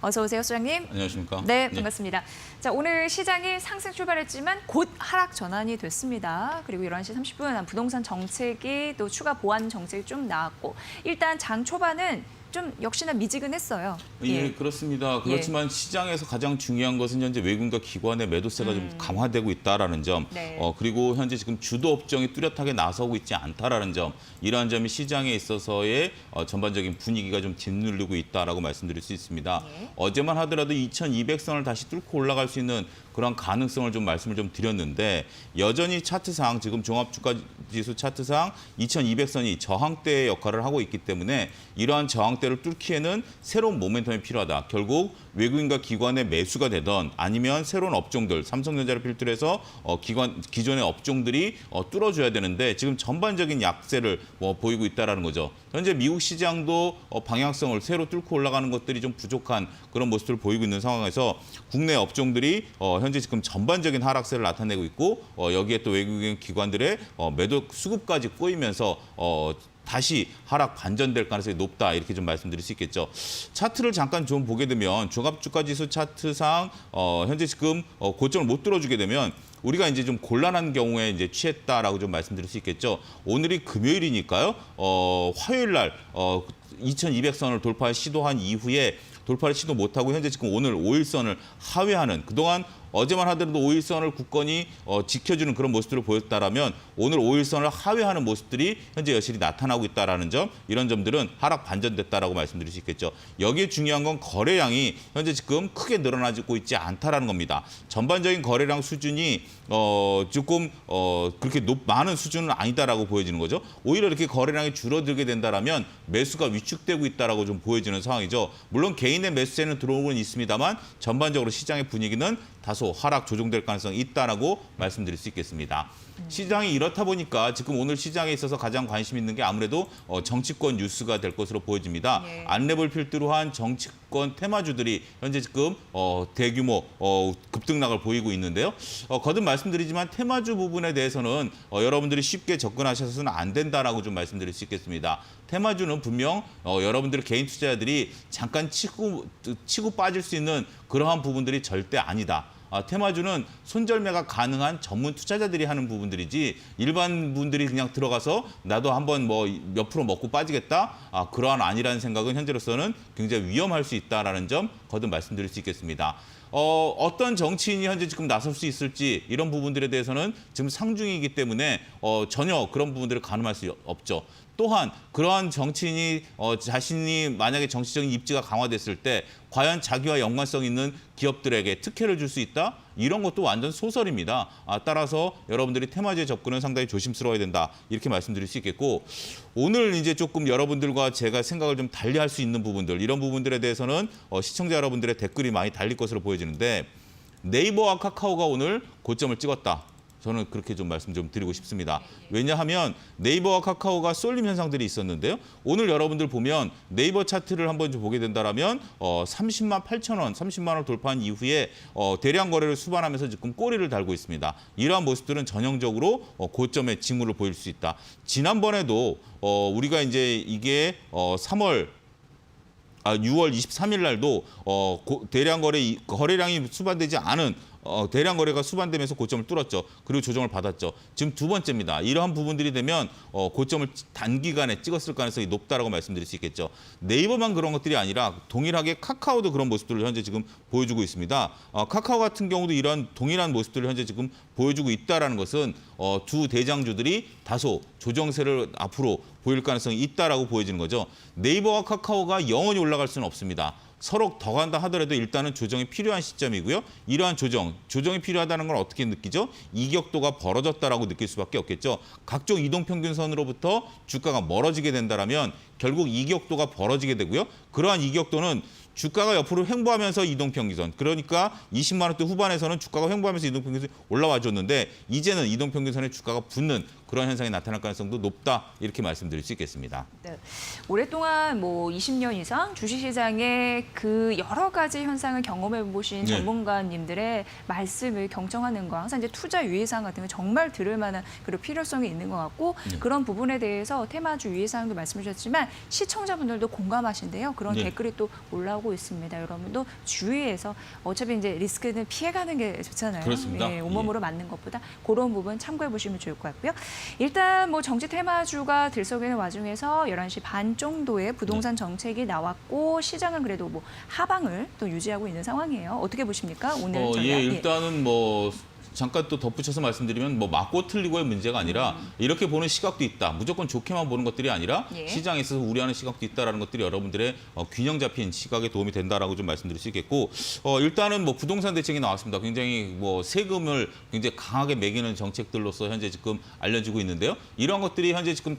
[SPEAKER 1] 어서 오세요, 소장님.
[SPEAKER 3] 안녕하십니까?
[SPEAKER 1] 네, 반갑습니다. 자, 오늘 시장이 상승 출발했지만 곧 하락 전환이 됐습니다. 그리고 11시 30분 부동산 정책이 또 추가 보완 정책이 좀 나왔고 일단 장 초반은 좀 역시나 미지근했어요.
[SPEAKER 3] 예, 그렇습니다. 그렇지만 시장에서 가장 중요한 것은 현재 외국인과 기관의 매도세가 좀 강화되고 있다라는 점,
[SPEAKER 1] 네.
[SPEAKER 3] 그리고 현재 지금 주도 업종이 뚜렷하게 나서고 있지 않다라는 점, 이러한 점이 시장에 있어서의 전반적인 분위기가 좀 짓누르고 있다라고 말씀드릴 수 있습니다.
[SPEAKER 1] 네.
[SPEAKER 3] 어제만 하더라도 2,200선을 다시 뚫고 올라갈 수 있는 그런 가능성을 좀 말씀을 좀 드렸는데 여전히 차트상 지금 종합주가지수 차트상 2,200선이 저항대의 역할을 하고 있기 때문에 이러한 저항대를 뚫기에는 새로운 모멘텀이 필요하다. 결국 외국인과 기관의 매수가 되던 아니면 새로운 업종들, 삼성전자를 필두로 해서 기존의 업종들이 뚫어줘야 되는데 지금 전반적인 약세를 보이고 있다는 거죠. 현재 미국 시장도 방향성을 새로 뚫고 올라가는 것들이 좀 부족한 그런 모습을 보이고 있는 상황에서 국내 업종들이 현재 지금 전반적인 하락세를 나타내고 있고 여기에 또 외국인 기관들의 매도 수급까지 꼬이면서 다시 하락 반전될 가능성이 높다 이렇게 좀 말씀드릴 수 있겠죠. 차트를 잠깐 좀 보게 되면 종합주가지수 차트상 현재 지금 고점을 못 들어주게 되면 우리가 이제 좀 곤란한 경우에 이제 취했다라고 좀 말씀드릴 수 있겠죠. 오늘이 금요일이니까요. 화요일 날 2,200선을 돌파 시도한 이후에 돌파를 시도 못하고 현재 지금 오늘 5일선을 하회하는 그동안 어제만 하더라도 5일선을 굳건히 지켜주는 그런 모습들을 보였다라면 오늘 5일선을 하회하는 모습들이 현재 여실히 나타나고 있다는 점, 이런 점들은 하락 반전됐다라고 말씀드릴 수 있겠죠. 여기에 중요한 건 거래량이 현재 지금 크게 늘어나고 있지 않다라는 겁니다. 전반적인 거래량 수준이 조금 그렇게 많은 수준은 아니다라고 보여지는 거죠. 오히려 이렇게 거래량이 줄어들게 된다라면 매수가 위축되고 있다라고 좀 보여지는 상황이죠. 물론 개인의 매수세는 들어오고는 있습니다만 전반적으로 시장의 분위기는 다소 하락 조정될 가능성이 있다라고 말씀드릴 수 있겠습니다. 시장이 이렇다 보니까 지금 오늘 시장에 있어서 가장 관심 있는 게 아무래도 정치권 뉴스가 될 것으로 보여집니다.
[SPEAKER 1] 네.
[SPEAKER 3] 안랩을 필두로 한 정치권 테마주들이 현재 지금 대규모 급등락을 보이고 있는데요. 거듭 말씀드리지만 테마주 부분에 대해서는 여러분들이 쉽게 접근하셔서는 안 된다라고 좀 말씀드릴 수 있겠습니다. 테마주는 분명 여러분들 개인 투자자들이 잠깐 치고 빠질 수 있는 그러한 부분들이 절대 아니다. 테마주는 손절매가 가능한 전문 투자자들이 하는 부분들이지 일반 분들이 그냥 들어가서 나도 한번 뭐 몇 프로 먹고 빠지겠다. 그러한 아니라는 생각은 현재로서는 굉장히 위험할 수 있다라는 점 거듭 말씀드릴 수 있겠습니다. 어떤 정치인이 현재 지금 나설 수 있을지 이런 부분들에 대해서는 지금 상중이기 때문에 전혀 그런 부분들을 가늠할 수 없죠. 또한 그러한 정치인이 자신이 만약에 정치적인 입지가 강화됐을 때 과연 자기와 연관성 있는 기업들에게 특혜를 줄 수 있다? 이런 것도 완전 소설입니다. 따라서 여러분들이 테마주에 접근은 상당히 조심스러워야 된다. 이렇게 말씀드릴 수 있겠고 오늘 이제 조금 여러분들과 제가 생각을 좀 달리할 수 있는 부분들 이런 부분들에 대해서는 시청자 여러분들의 댓글이 많이 달릴 것으로 보여지는데 네이버와 카카오가 오늘 고점을 찍었다. 저는 그렇게 좀 말씀 좀 드리고 싶습니다. 왜냐하면 네이버와 카카오가 쏠림 현상들이 있었는데요. 오늘 여러분들 보면 네이버 차트를 한번 좀 보게 된다라면 30만 8천 원, 30만 원을 돌파한 이후에 대량 거래를 수반하면서 지금 꼬리를 달고 있습니다. 이러한 모습들은 전형적으로 고점의 징후를 보일 수 있다. 지난번에도 우리가 이제 이게 6월 23일 날도 대량 거래량이 수반되지 않은 대량 거래가 수반되면서 고점을 뚫었죠. 그리고 조정을 받았죠. 지금 두 번째입니다. 이러한 부분들이 되면 고점을 단기간에 찍었을 가능성이 높다라고 말씀드릴 수 있겠죠. 네이버만 그런 것들이 아니라 동일하게 카카오도 그런 모습들을 현재 지금 보여주고 있습니다. 카카오 같은 경우도 이런 동일한 모습들을 현재 지금 보여주고 있다라는 것은 두 대장주들이 다소 조정세를 앞으로 보일 가능성이 있다라고 보여지는 거죠. 네이버와 카카오가 영원히 올라갈 수는 없습니다. 서로 더 간다 하더라도 일단은 조정이 필요한 시점이고요. 이러한 조정이 필요하다는 걸 어떻게 느끼죠? 이격도가 벌어졌다라고 느낄 수밖에 없겠죠. 각종 이동평균선으로부터 주가가 멀어지게 된다면 결국 이격도가 벌어지게 되고요. 그러한 이격도는 주가가 옆으로 횡보하면서 이동평균선, 그러니까 20만 원대 후반에서는 주가가 횡보하면서 이동평균선이 올라와 줬는데 이제는 이동평균선에 주가가 붙는 그런 현상이 나타날 가능성도 높다 이렇게 말씀드릴 수 있겠습니다.
[SPEAKER 1] 네. 오랫동안 뭐 20년 이상 주식시장의 그 여러 가지 현상을 경험해 보신
[SPEAKER 3] 네.
[SPEAKER 1] 전문가님들의 말씀을 경청하는 거 항상 이제 투자 유의사항 같은 거 정말 들을 만한 그런 필요성이 있는 것 같고 그런 부분에 대해서 테마주 유의사항도 말씀해 주셨지만 시청자분들도 공감하신대요. 그런
[SPEAKER 3] 네.
[SPEAKER 1] 댓글이 또 올라오고 있습니다. 여러분도 주의해서 어차피 이제 리스크는 피해가는 게 좋잖아요.
[SPEAKER 3] 그렇습니다.
[SPEAKER 1] 네, 온몸으로 맞는 것보다 그런 부분 참고해 보시면 좋을 것 같고요. 일단 뭐 정치 테마주가 들썩이는 와중에서 11시 반 정도에 부동산 정책이 나왔고 시장은 그래도 뭐 하방을 또 유지하고 있는 상황이에요. 어떻게 보십니까? 오늘 전략.
[SPEAKER 3] 예, 일단은 뭐 잠깐 또 덧붙여서 말씀드리면 뭐 맞고 틀리고의 문제가 아니라 이렇게 보는 시각도 있다. 무조건 좋게만 보는 것들이 아니라
[SPEAKER 1] 예.
[SPEAKER 3] 시장에 있어서 우려하는 시각도 있다라는 것들이 여러분들의 균형 잡힌 시각에 도움이 된다라고 좀 말씀드릴 수 있겠고 일단은 뭐 부동산 대책이 나왔습니다. 굉장히 뭐 세금을 굉장히 강하게 매기는 정책들로서 현재 지금 알려지고 있는데요. 이런 것들이 현재 지금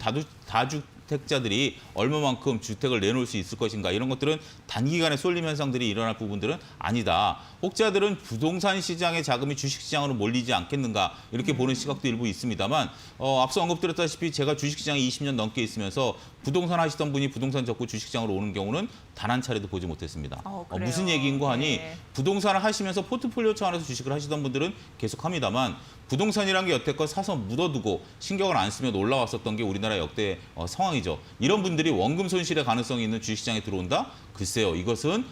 [SPEAKER 3] 다주택자들이 얼마만큼 주택을 내놓을 수 있을 것인가 이런 것들은 단기간에 쏠림 현상들이 일어날 부분들은 아니다. 혹자들은 부동산 시장의 자금이 주식시장으로 몰리지 않겠는가 이렇게 보는 시각도 일부 있습니다만 앞서 언급드렸다시피 제가 주식시장에 20년 넘게 있으면서 부동산 하시던 분이 부동산 접고 주식시장으로 오는 경우는 단 한 차례도 보지 못했습니다.
[SPEAKER 1] 그래요?
[SPEAKER 3] 무슨 얘기인고 하니
[SPEAKER 1] 네.
[SPEAKER 3] 부동산을 하시면서 포트폴리오 차원에서 주식을 하시던 분들은 계속합니다만 부동산이란 게 여태껏 사서 묻어두고 신경을 안 쓰면 올라왔었던 게 우리나라 역대 상황이죠. 이런 분들이 원금 손실의 가능성이 있는 주식시장에 들어온다? 글쎄요, 이것은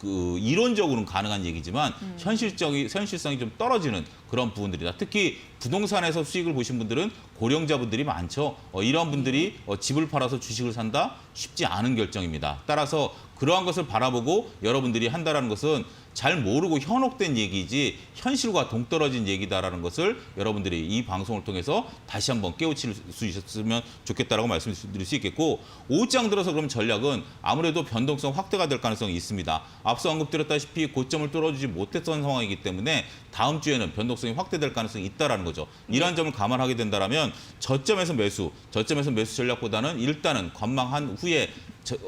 [SPEAKER 3] 이론적으로는 가능한 얘기지만 현실성이 좀 떨어지는 그런 부분들이다. 특히 부동산에서 수익을 보신 분들은 고령자분들이 많죠. 이런 분들이 집을 팔아서 주식을 산다? 쉽지 않은 결정입니다. 따라서 그러한 것을 바라보고 여러분들이 한다는 것은 잘 모르고 현혹된 얘기이지 현실과 동떨어진 얘기다라는 것을 여러분들이 이 방송을 통해서 다시 한번 깨우칠 수 있었으면 좋겠다라고 말씀드릴 수 있겠고 오후장 들어서 그럼 전략은 아무래도 변동성 확대가 될 가능성이 있습니다. 앞서 언급드렸다시피 고점을 뚫어주지 못했던 상황이기 때문에 다음 주에는 변동성이 확대될 가능성이 있다라는 거죠. 이러한 점을 감안하게 된다면 저점에서 매수 전략보다는 일단은 관망한 후에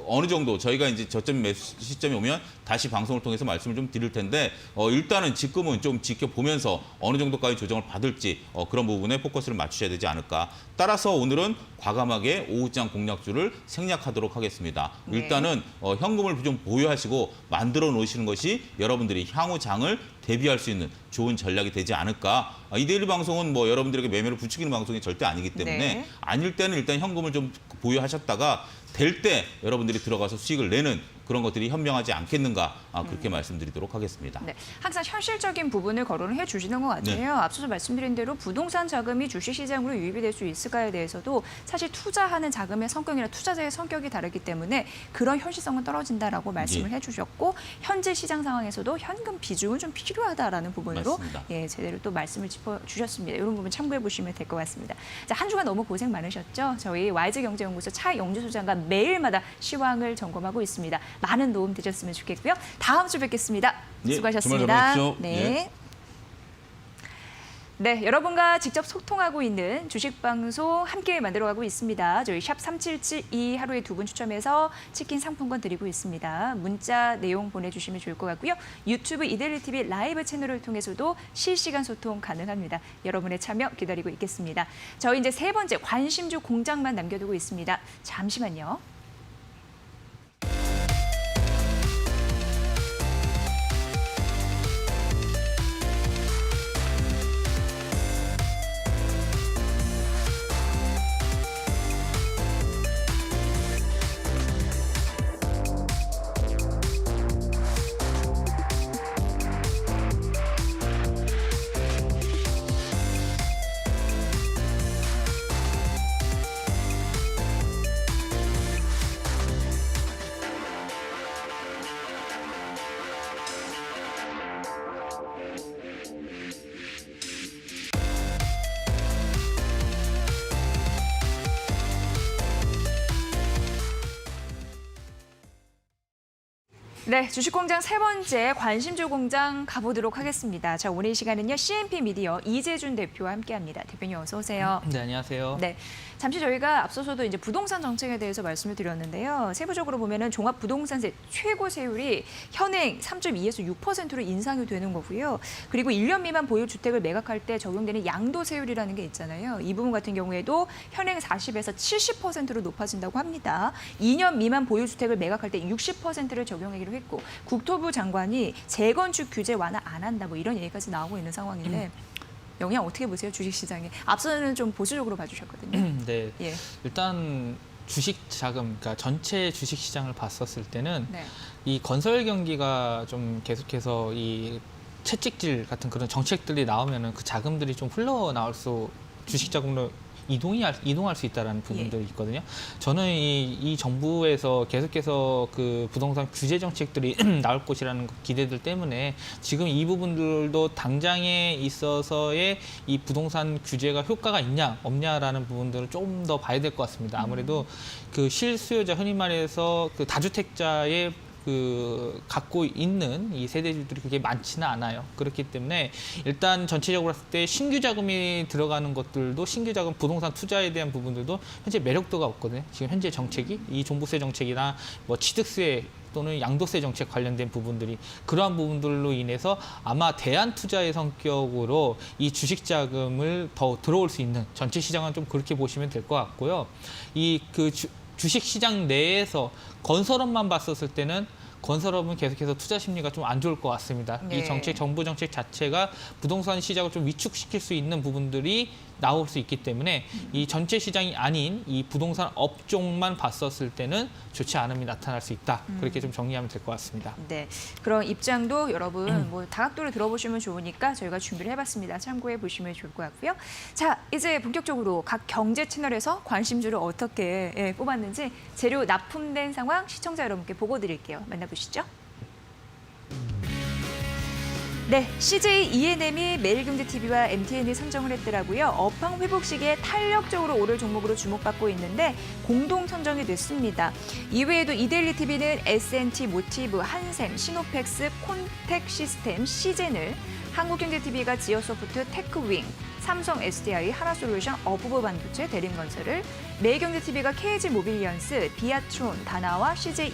[SPEAKER 3] 어느 정도 저희가 이제 저점 매수 시점이 오면 다시 방송을 통해서 말씀을 좀 드릴 텐데 일단은 지금은 좀 지켜보면서 어느 정도까지 조정을 받을지 그런 부분에 포커스를 맞추셔야 되지 않을까. 따라서 오늘은 과감하게 오후장 공략주를 생략하도록 하겠습니다.
[SPEAKER 1] 네.
[SPEAKER 3] 일단은 현금을 좀 보유하시고 만들어 놓으시는 것이 여러분들이 향후 장을 대비할 수 있는 좋은 전략이 되지 않을까. 이데일리 방송은 뭐 여러분들에게 매매를 부추기는 방송이 절대 아니기 때문에
[SPEAKER 1] 네.
[SPEAKER 3] 아닐 때는 일단 현금을 좀 보유하셨다가 될 때 여러분들이 들어가서 수익을 내는 그런 것들이 현명하지 않겠는가 그렇게 말씀드리도록 하겠습니다.
[SPEAKER 1] 네, 항상 현실적인 부분을 거론을 해주시는 것 같아요.
[SPEAKER 3] 네.
[SPEAKER 1] 앞서서 말씀드린 대로 부동산 자금이 주식시장으로 유입이 될 수 있을까에 대해서도 사실 투자하는 자금의 성격이나 투자자의 성격이 다르기 때문에 그런 현실성은 떨어진다라고 말씀을 해주셨고 현재 시장 상황에서도 현금 비중은 좀 필요하다라는 부분으로
[SPEAKER 3] 맞습니다.
[SPEAKER 1] 예, 제대로 또 말씀을 짚어주셨습니다. 이런 부분 참고해 보시면 될 것 같습니다. 자, 한 주간 너무 고생 많으셨죠? 저희 YG경제연구소 차영주 소장과 매일마다 시황을 점검하고 있습니다. 많은 도움 되셨으면 좋겠고요. 다음 주 뵙겠습니다.
[SPEAKER 3] 예,
[SPEAKER 1] 수고하셨습니다.
[SPEAKER 3] 주말 잘 보내십시오.
[SPEAKER 1] 네.
[SPEAKER 3] 예.
[SPEAKER 1] 네, 여러분과 직접 소통하고 있는 주식 방송 함께 만들어가고 있습니다. 저희 샵 3772 하루에 2분 추첨해서 치킨 상품권 드리고 있습니다. 문자 내용 보내주시면 좋을 것 같고요. 유튜브 이데일리 TV 라이브 채널을 통해서도 실시간 소통 가능합니다. 여러분의 참여 기다리고 있겠습니다. 저희 이제 세 번째 관심주 공장만 남겨두고 있습니다. 잠시만요. 네, 주식공장 세 번째 관심주 공장 가보도록 하겠습니다. 자, 오늘 이 시간은요, CNP 미디어 이재준 대표와 함께합니다. 대표님 어서 오세요.
[SPEAKER 4] 네, 안녕하세요.
[SPEAKER 1] 네, 잠시 저희가 앞서서도 이제 부동산 정책에 대해서 말씀을 드렸는데요. 세부적으로 보면은 종합 부동산세 최고 세율이 현행 3.2에서 6%로 인상이 되는 거고요. 그리고 1년 미만 보유 주택을 매각할 때 적용되는 양도세율이라는 게 있잖아요. 이 부분 같은 경우에도 현행 40에서 70%로 높아진다고 합니다. 2년 미만 보유 주택을 매각할 때 60%를 적용하기로 했고 국토부 장관이 재건축 규제 완화 안 한다 뭐 이런 얘기까지 나오고 있는 상황인데 영향 어떻게 보세요? 주식시장에. 앞서는 좀 보수적으로 봐주셨거든요.
[SPEAKER 4] 네,
[SPEAKER 1] 예.
[SPEAKER 4] 일단 주식 자금, 그러니까 전체 주식 시장을 봤었을 때는
[SPEAKER 1] 네.
[SPEAKER 4] 이 건설 경기가 좀 계속해서 이 채찍질 같은 그런 정책들이 나오면은 그 자금들이 좀 흘러나올 수 주식 자금으로 이동할 수 있다는 부분들이 있거든요. 저는 이 정부에서 계속해서 그 부동산 규제 정책들이 나올 것이라는 기대들 때문에 지금 이 부분들도 당장에 있어서의 이 부동산 규제가 효과가 있냐 없냐라는 부분들을 좀 더 봐야 될 것 같습니다. 아무래도 그 실수요자 흔히 말해서 그 다주택자의 그 갖고 있는 이 세대주들이 그렇게 많지는 않아요. 그렇기 때문에 일단 전체적으로 봤을 때 신규 자금이 들어가는 것들도 신규 자금 부동산 투자에 대한 부분들도 현재 매력도가 없거든요. 지금 현재 정책이 이 종부세 정책이나 뭐 취득세 또는 양도세 정책 관련된 부분들이 그러한 부분들로 인해서 아마 대안 투자의 성격으로 이 주식 자금을 더 들어올 수 있는 전체 시장은 좀 그렇게 보시면 될 것 같고요. 이 그 주식 시장 내에서 건설업만 봤었을 때는 건설업은 계속해서 투자 심리가 좀 안 좋을 것 같습니다.
[SPEAKER 1] 네.
[SPEAKER 4] 이 정부 정책 자체가 부동산 시장을 좀 위축시킬 수 있는 부분들이 나올 수 있기 때문에 이 전체 시장이 아닌 이 부동산 업종만 봤었을 때는 좋지 않음이 나타날 수 있다. 그렇게 좀 정리하면 될 것 같습니다.
[SPEAKER 1] 네, 그런 입장도 여러분 뭐 다각도로 들어보시면 좋으니까 저희가 준비를 해봤습니다. 참고해 보시면 좋을 것 같고요. 자, 이제 본격적으로 각 경제 채널에서 관심주를 어떻게 뽑았는지 재료 납품된 상황 시청자 여러분께 보고 드릴게요. 만나보시죠. 네, CJ E&M이 매일경제TV와 MTN이 선정을 했더라고요. 업황 회복 시기에 탄력적으로 오를 종목으로 주목받고 있는데 공동 선정이 됐습니다. 이외에도 이데일리 TV는 S&T 모티브, 한샘, 시노펙스, 콘텍 시스템, 시젠을, 한국경제TV가 지어소프트, 테크윙, 삼성 SDI, 하나솔루션, 어부버 반도체, 대림건설을, 매일경제TV가 KG 모빌리언스, 비아트론, 다나와 CJ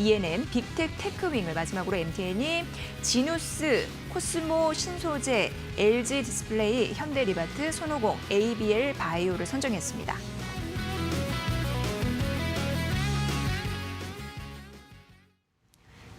[SPEAKER 1] ENM, 빅텍 테크윙을, 마지막으로 MTN이 지누스, 코스모 신소재, LG 디스플레이, 현대리바트, 손오공, ABL 바이오를 선정했습니다.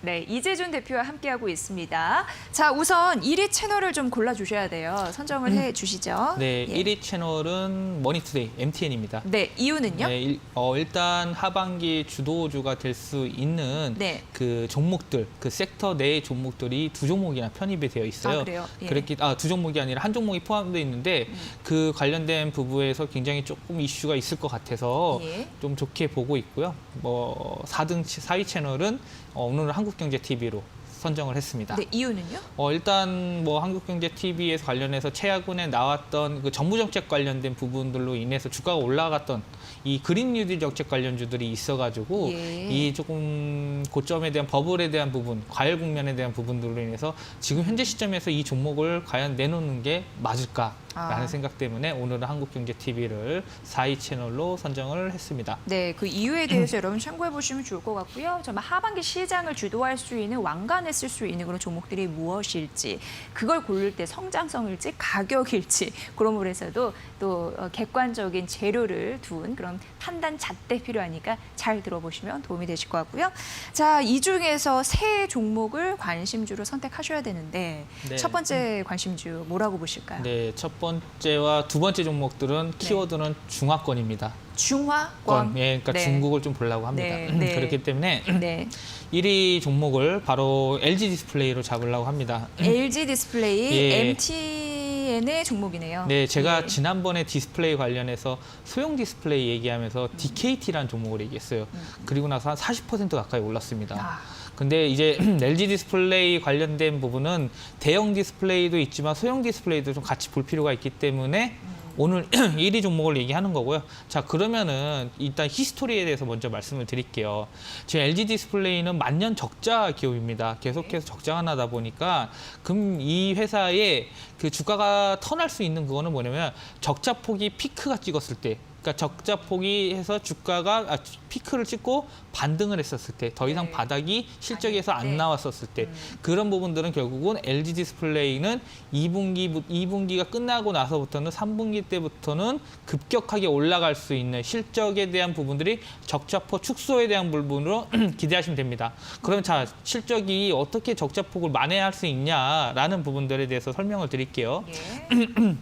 [SPEAKER 1] 네, 이재준 대표와 함께하고 있습니다. 자, 우선 1위 채널을 좀 골라주셔야 돼요. 선정을 해주시죠.
[SPEAKER 4] 네,
[SPEAKER 1] 예.
[SPEAKER 4] 1위 채널은 머니투데이 MTN입니다.
[SPEAKER 1] 네, 이유는요?
[SPEAKER 4] 네, 일단 하반기 주도주가 될 수 있는
[SPEAKER 1] 네.
[SPEAKER 4] 그 종목들, 그 섹터 내 종목들이 두 종목이나 편입이 되어 있어요.
[SPEAKER 1] 아, 그래요? 예.
[SPEAKER 4] 두 종목이 아니라 한 종목이 포함되어 있는데 그 관련된 부분에서 굉장히 조금 이슈가 있을 것 같아서
[SPEAKER 1] 예.
[SPEAKER 4] 좀 좋게 보고 있고요. 뭐 4위 채널은 오늘은 한국경제TV로 선정을 했습니다.
[SPEAKER 1] 네, 이유는요?
[SPEAKER 4] 일단 뭐 한국경제TV에서 관련해서 최근에 나왔던 그 정부정책 관련된 부분들로 인해서 주가가 올라갔던 이 그린 뉴딜 정책 관련주들이 있어가지고
[SPEAKER 1] 예.
[SPEAKER 4] 이 조금 고점에 대한 버블에 대한 부분, 과열 국면에 대한 부분들로 인해서 지금 현재 시점에서 이 종목을 과연 내놓는 게 맞을까라는 생각 때문에 오늘은 한국경제TV를 4위 채널로 선정을 했습니다.
[SPEAKER 1] 네, 그 이유에 대해서 여러분 참고해 보시면 좋을 것 같고요. 정말 하반기 시장을 주도할 수 있는, 왕관에 쓸 수 있는 그런 종목들이 무엇일지, 그걸 고를 때 성장성일지 가격일지, 그런 부분에서도 또 객관적인 재료를 둔 그런 판단 잣대 필요하니까 잘 들어보시면 도움이 되실 것 같고요. 자, 이 중에서 세 종목을 관심주로 선택하셔야 되는데
[SPEAKER 4] 네.
[SPEAKER 1] 첫 번째 관심주 뭐라고 보실까요?
[SPEAKER 4] 네, 첫 번째와 두 번째 종목들은 키워드는 중화권입니다.
[SPEAKER 1] 중화권.
[SPEAKER 4] 예, 그러니까
[SPEAKER 1] 네.
[SPEAKER 4] 중국을 좀 보려고 합니다.
[SPEAKER 1] 네, 네.
[SPEAKER 4] 그렇기 때문에
[SPEAKER 1] 네.
[SPEAKER 4] 1위 종목을 바로 LG 디스플레이로 잡으려고 합니다.
[SPEAKER 1] LG 디스플레이,
[SPEAKER 4] 예.
[SPEAKER 1] MTN의 종목이네요.
[SPEAKER 4] 네, 제가
[SPEAKER 1] 예.
[SPEAKER 4] 지난번에 디스플레이 관련해서 소형 디스플레이 얘기하면서 DKT라는 종목을 얘기했어요. 그리고 나서 한 40% 가까이 올랐습니다.
[SPEAKER 1] 아.
[SPEAKER 4] 근데 이제 LG 디스플레이 관련된 부분은 대형 디스플레이도 있지만 소형 디스플레이도 좀 같이 볼 필요가 있기 때문에 오늘 1위 종목을 얘기하는 거고요. 자, 그러면은 일단 히스토리에 대해서 먼저 말씀을 드릴게요. 지금 LG 디스플레이는 만년 적자 기업입니다. 계속해서 적자가 나다 보니까 그럼 이 회사의 그 주가가 턴할 수 있는 그거는 뭐냐면 적자 폭이 피크가 찍었을 때, 그러니까 적자 폭이 해서 주가가 피크를 찍고 반등을 했었을 때, 더 이상
[SPEAKER 1] 네.
[SPEAKER 4] 바닥이 실적에서 안
[SPEAKER 1] 네.
[SPEAKER 4] 나왔었을 때, 그런 부분들은 결국은 LG 디스플레이는 2분기가 끝나고 나서부터는 3분기 때부터는 급격하게 올라갈 수 있는 실적에 대한 부분들이 적자폭 축소에 대한 부분으로 기대하시면 됩니다. 그러면 자, 실적이 어떻게 적자폭을 만회할 수 있냐라는 부분들에 대해서 설명을 드릴게요.
[SPEAKER 1] 예.